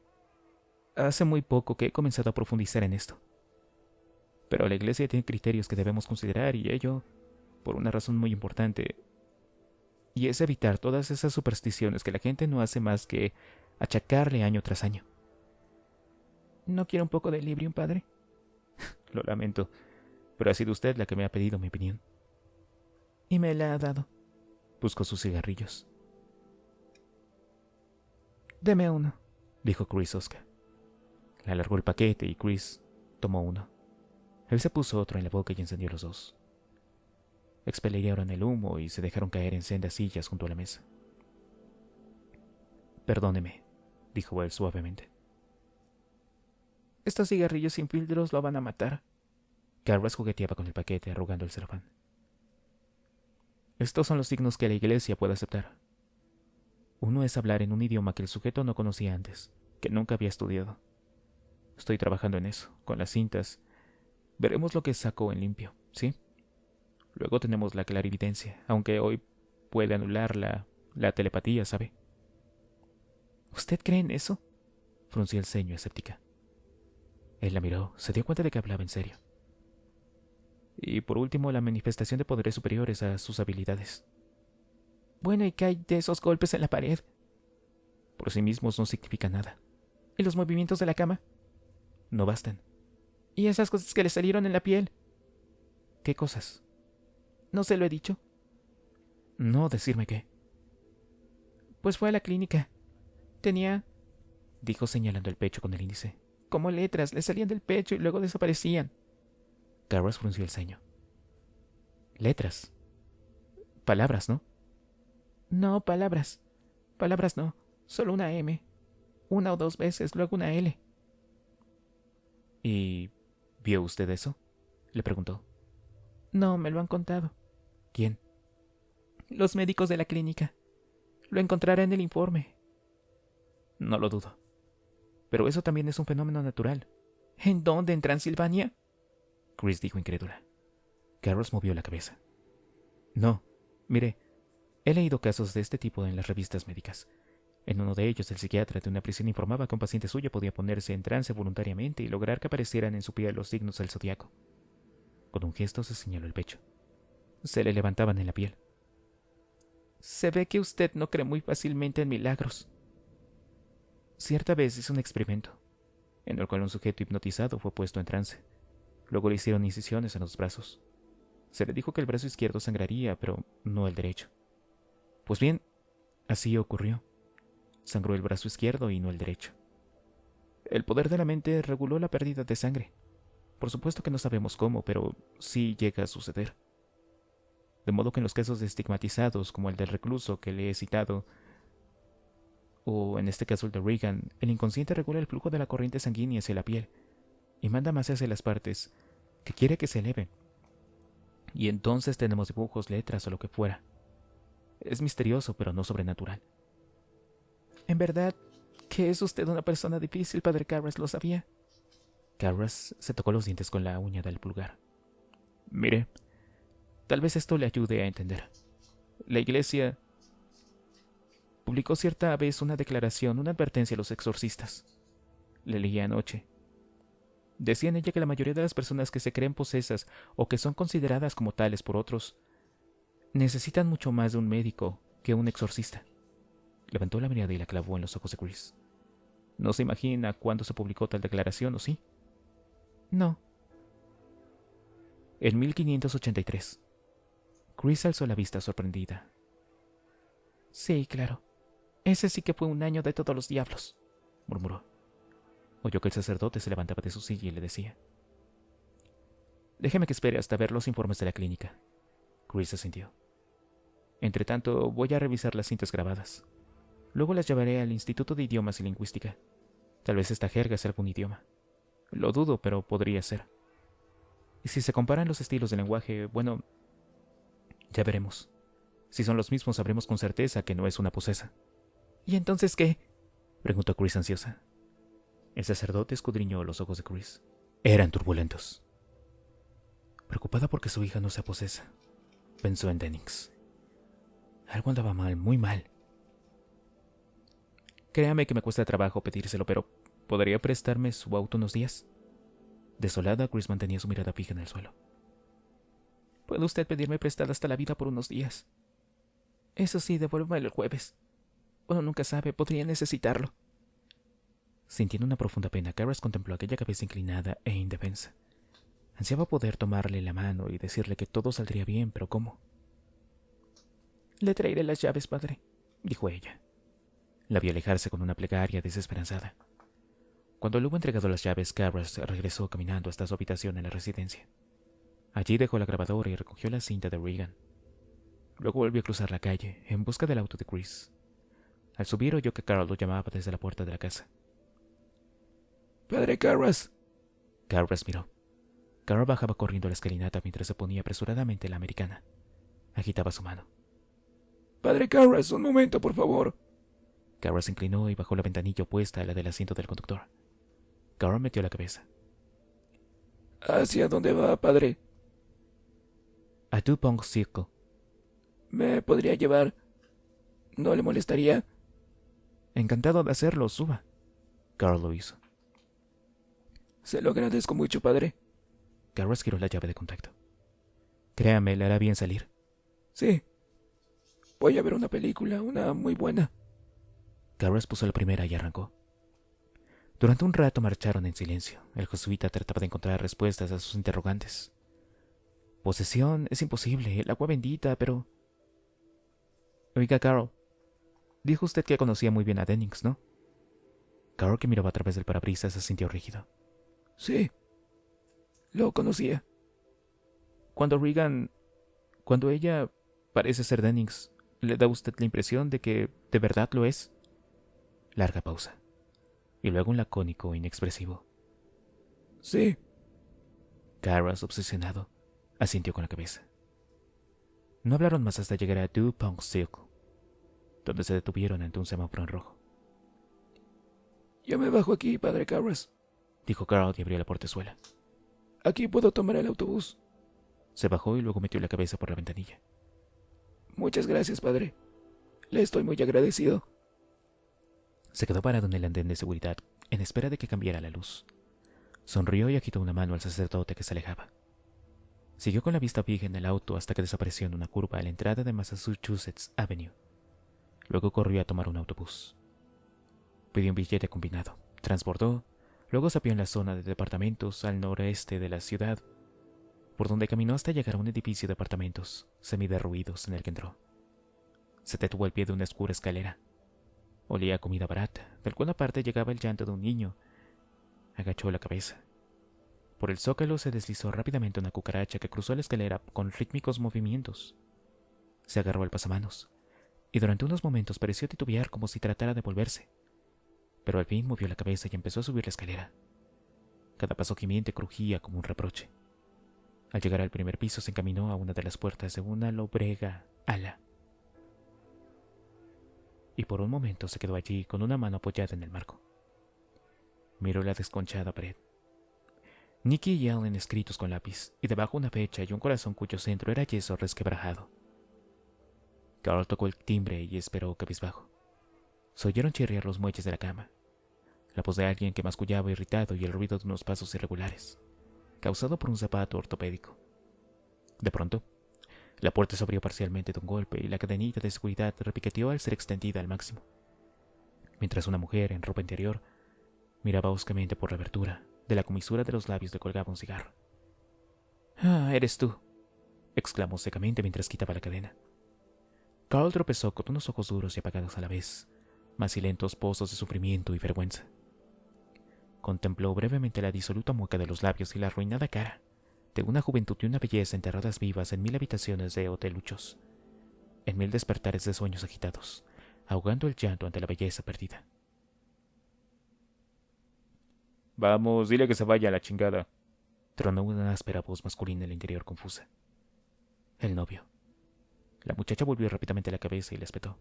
hace muy poco que he comenzado a profundizar en esto. Pero la iglesia tiene criterios que debemos considerar y ello, por una razón muy importante, y es evitar todas esas supersticiones que la gente no hace más que achacarle año tras año. ¿No quiere un poco de librium, padre? Lo lamento, pero ha sido usted la que me ha pedido mi opinión. Y me la ha dado. Buscó sus cigarrillos. Deme uno, dijo Chris Oscar. Le alargó el paquete y Chris tomó uno. Él se puso otro en la boca y encendió los dos. Expelieron el humo y se dejaron caer en sendas sillas junto a la mesa. Perdóneme, dijo él suavemente. Estos cigarrillos sin filtros lo van a matar. Carras jugueteaba con el paquete, arrugando el celofán. Estos son los signos que la iglesia puede aceptar. Uno es hablar en un idioma que el sujeto no conocía antes, que nunca había estudiado. Estoy trabajando en eso, con las cintas. Veremos lo que saco en limpio, ¿sí? Luego tenemos la clarividencia, aunque hoy puede anular la telepatía, ¿sabe? ¿Usted cree en eso? Frunció el ceño escéptica. Él la miró, se dio cuenta de que hablaba en serio. Y por último, la manifestación de poderes superiores a sus habilidades. Bueno, ¿y qué hay de esos golpes en la pared? Por sí mismos no significa nada. ¿Y los movimientos de la cama? No bastan. ¿Y esas cosas que le salieron en la piel? ¿Qué cosas? ¿No se lo he dicho? No, decirme qué. Pues fue a la clínica. Tenía, dijo señalando el pecho con el índice, como letras, le salían del pecho y luego desaparecían. Carras frunció el ceño. Letras. Palabras, ¿no? No, palabras. Palabras no. Solo una M. Una o dos veces, luego una L. ¿Y vio usted eso? Le preguntó. No, me lo han contado. ¿Quién? Los médicos de la clínica. Lo encontrará en el informe. No lo dudo. Pero eso también es un fenómeno natural. ¿En dónde? ¿En Transilvania? Chris dijo incrédula. Carros movió la cabeza. No, mire, he leído casos de este tipo en las revistas médicas. En uno de ellos, el psiquiatra de una prisión informaba que un paciente suyo podía ponerse en trance voluntariamente y lograr que aparecieran en su piel los signos del zodiaco. Con un gesto se señaló el pecho. Se le levantaban en la piel. Se ve que usted no cree muy fácilmente en milagros. Cierta vez hice un experimento, en el cual un sujeto hipnotizado fue puesto en trance. Luego le hicieron incisiones en los brazos. Se le dijo que el brazo izquierdo sangraría, pero no el derecho. Pues bien, así ocurrió. Sangró el brazo izquierdo y no el derecho. El poder de la mente reguló la pérdida de sangre. Por supuesto que no sabemos cómo, pero sí llega a suceder. De modo que en los casos estigmatizados, como el del recluso que le he citado, o en este caso el de Regan, el inconsciente regula el flujo de la corriente sanguínea hacia la piel y manda más hacia las partes que quiere que se eleven. Y entonces tenemos dibujos, letras o lo que fuera. Es misterioso, pero no sobrenatural. En verdad, que es usted una persona difícil, padre Carras, ¿lo sabía? Carras se tocó los dientes con la uña del pulgar. Mire, tal vez esto le ayude a entender. La iglesia publicó cierta vez una declaración, una advertencia a los exorcistas. Le leí anoche. Decía en ella que la mayoría de las personas que se creen posesas o que son consideradas como tales por otros necesitan mucho más de un médico que un exorcista. Levantó la mirada y la clavó en los ojos de Chris. ¿No se imagina cuándo se publicó tal declaración, o sí? No. En 1583. Chris alzó la vista sorprendida. Sí, claro. Ese sí que fue un año de todos los diablos, murmuró. Oyó que el sacerdote se levantaba de su silla y le decía: déjeme que espere hasta ver los informes de la clínica. Chris asintió. Entretanto, voy a revisar las cintas grabadas. Luego las llevaré al Instituto de Idiomas y Lingüística. Tal vez esta jerga sea algún idioma. Lo dudo, pero podría ser. Y si se comparan los estilos de lenguaje, bueno, ya veremos. Si son los mismos, sabremos con certeza que no es una posesa. ¿Y entonces qué? Preguntó Chris ansiosa. El sacerdote escudriñó los ojos de Chris. Eran turbulentos. Preocupada porque su hija no sea posesa, pensó en Dennings. Algo andaba mal, muy mal. Créame que me cuesta trabajo pedírselo, pero ¿podría prestarme su auto unos días? Desolada, Chris mantenía su mirada fija en el suelo. ¿Puede usted pedirme prestada hasta la vida por unos días? Eso sí, devuélvame el jueves. Uno nunca sabe, podría necesitarlo. Sintiendo una profunda pena, Garrus contempló aquella cabeza inclinada e indefensa. Ansiaba poder tomarle la mano y decirle que todo saldría bien, pero ¿cómo? Le traeré las llaves, padre, dijo ella. La vio alejarse con una plegaria desesperanzada. Cuando le hubo entregado las llaves, Garrus regresó caminando hasta su habitación en la residencia. Allí dejó la grabadora y recogió la cinta de Regan. Luego volvió a cruzar la calle, en busca del auto de Chris. Al subir oyó que Carl lo llamaba desde la puerta de la casa. ¡Padre Garrus! Garrus miró. Carl bajaba corriendo la escalinata mientras se ponía apresuradamente la americana. Agitaba su mano. ¡Padre Garrus, un momento, por favor! Garrus se inclinó y bajó la ventanilla opuesta a la del asiento del conductor. Carl metió la cabeza. ¿Hacia dónde va, padre? A Dupont Circle. ¿Me podría llevar? ¿No le molestaría? Encantado de hacerlo, suba. Carl lo hizo. Se lo agradezco mucho, padre. Garrus giró la llave de contacto. Créame, le hará bien salir. Sí. Voy a ver una película, una muy buena. Garrus puso la primera y arrancó. Durante un rato marcharon en silencio. El jesuita trataba de encontrar respuestas a sus interrogantes. Posesión es imposible, el agua bendita, pero... Oiga, Carl, dijo usted que conocía muy bien a Dennings, ¿no? Carl, que miraba a través del parabrisas, se sintió rígido. Sí, lo conocía. Cuando ella parece ser Dennings, ¿le da a usted la impresión de que de verdad lo es? Larga pausa. Y luego un lacónico inexpresivo. Sí. Garrus, obsesionado, asintió con la cabeza. No hablaron más hasta llegar a Dupont Circle, donde se detuvieron ante un semáforo en rojo. Yo me bajo aquí, padre Garrus, dijo Carl y abrió la portezuela. Aquí puedo tomar el autobús. Se bajó y luego metió la cabeza por la ventanilla. Muchas gracias, padre. Le estoy muy agradecido. Se quedó parado en el andén de seguridad, en espera de que cambiara la luz. Sonrió y agitó una mano al sacerdote que se alejaba. Siguió con la vista fija en el auto hasta que desapareció en una curva a la entrada de Massachusetts Avenue. Luego corrió a tomar un autobús. Pidió un billete combinado, transbordó, luego sapió en la zona de departamentos al noreste de la ciudad, por donde caminó hasta llegar a un edificio de apartamentos semiderruidos en el que entró. Se detuvo al pie de una oscura escalera. Olía a comida barata, de alguna parte llegaba el llanto de un niño. Agachó la cabeza. Por el zócalo se deslizó rápidamente una cucaracha que cruzó la escalera con rítmicos movimientos. Se agarró al pasamanos, y durante unos momentos pareció titubear como si tratara de volverse. Pero al fin movió la cabeza y empezó a subir la escalera. Cada paso gimiente crujía como un reproche. Al llegar al primer piso se encaminó a una de las puertas de una lóbrega ala. Y por un momento se quedó allí con una mano apoyada en el marco. Miró la desconchada pared. Nicky y Ellen escritos con lápiz, y debajo una fecha y un corazón cuyo centro era yeso resquebrajado. Carl tocó el timbre y esperó cabizbajo. Se oyeron chirriar los muelles de la cama, la voz de alguien que mascullaba irritado y el ruido de unos pasos irregulares, causado por un zapato ortopédico. De pronto, la puerta se abrió parcialmente de un golpe y la cadenita de seguridad repiqueteó al ser extendida al máximo, mientras una mujer en ropa interior miraba hoscamente por la abertura. De la comisura de los labios le colgaba un cigarro. «Ah, eres tú», exclamó secamente mientras quitaba la cadena. Carl tropezó con unos ojos duros y apagados a la vez, macilentos pozos de sufrimiento y vergüenza. Contempló brevemente la disoluta mueca de los labios y la arruinada cara de una juventud y una belleza enterradas vivas en 1000 habitaciones de hoteluchos, en 1000 despertares de sueños agitados, ahogando el llanto ante la belleza perdida. «Vamos, dile que se vaya a la chingada», tronó una áspera voz masculina en el interior confusa. El novio. La muchacha volvió rápidamente la cabeza y le espetó.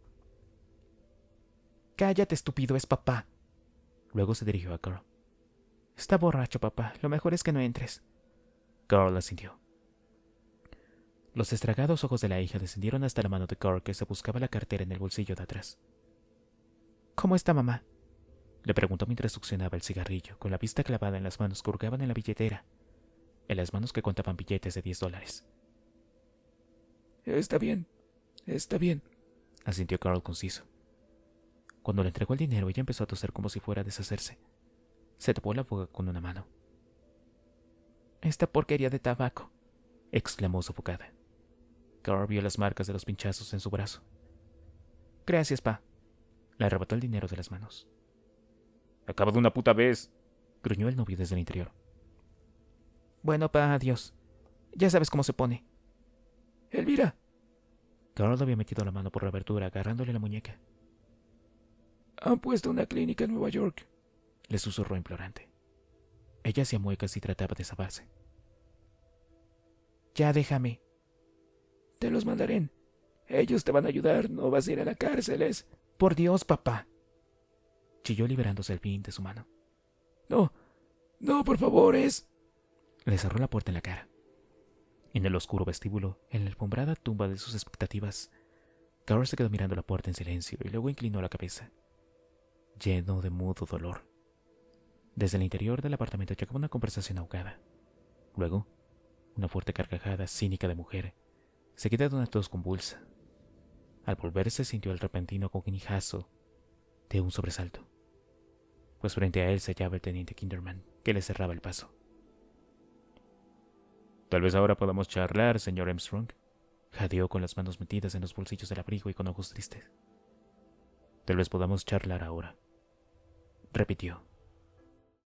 «Cállate, estúpido, es papá». Luego se dirigió a Carl. «Está borracho, papá. Lo mejor es que no entres». Carl asintió. Los estragados ojos de la hija descendieron hasta la mano de Carl, que se buscaba la cartera en el bolsillo de atrás. ¿Cómo está mamá? Le preguntó mientras succionaba el cigarrillo, con la vista clavada en las manos que hurgaban en la billetera, en las manos que contaban billetes de $10. Está bien, asintió Carl conciso. Cuando le entregó el dinero, ella empezó a toser como si fuera a deshacerse. Se tapó la boca con una mano. Esta porquería de tabaco, exclamó sofocada. Carl vio las marcas de los pinchazos en su brazo. Gracias, pa. Le arrebató el dinero de las manos. Acaba de una puta vez, gruñó el novio desde el interior. Bueno, pa, adiós. Ya sabes cómo se pone. Elvira. Carl había metido la mano por la abertura, agarrándole la muñeca. Han puesto una clínica en Nueva York, le susurró implorante. Ella hacía muecas y trataba de zafarse. Ya déjame. Te los mandaré. Ellos te van a ayudar, no vas a ir a la cárcel. Por Dios, papá, chilló liberándose al fin de su mano. No, por favor, Le cerró la puerta en la cara. En el oscuro vestíbulo, en la alfombrada tumba de sus expectativas, Carl se quedó mirando la puerta en silencio y luego inclinó la cabeza, lleno de mudo dolor. Desde el interior del apartamento llegaba una conversación ahogada. Luego, una fuerte carcajada cínica de mujer, seguida de una tos convulsa. Al volverse sintió el repentino cognijazo de un sobresalto, pues frente a él se hallaba el teniente Kinderman, que le cerraba el paso. Tal vez ahora podamos charlar, señor Armstrong, jadeó con las manos metidas en los bolsillos del abrigo y con ojos tristes. Tal vez podamos charlar ahora, repitió.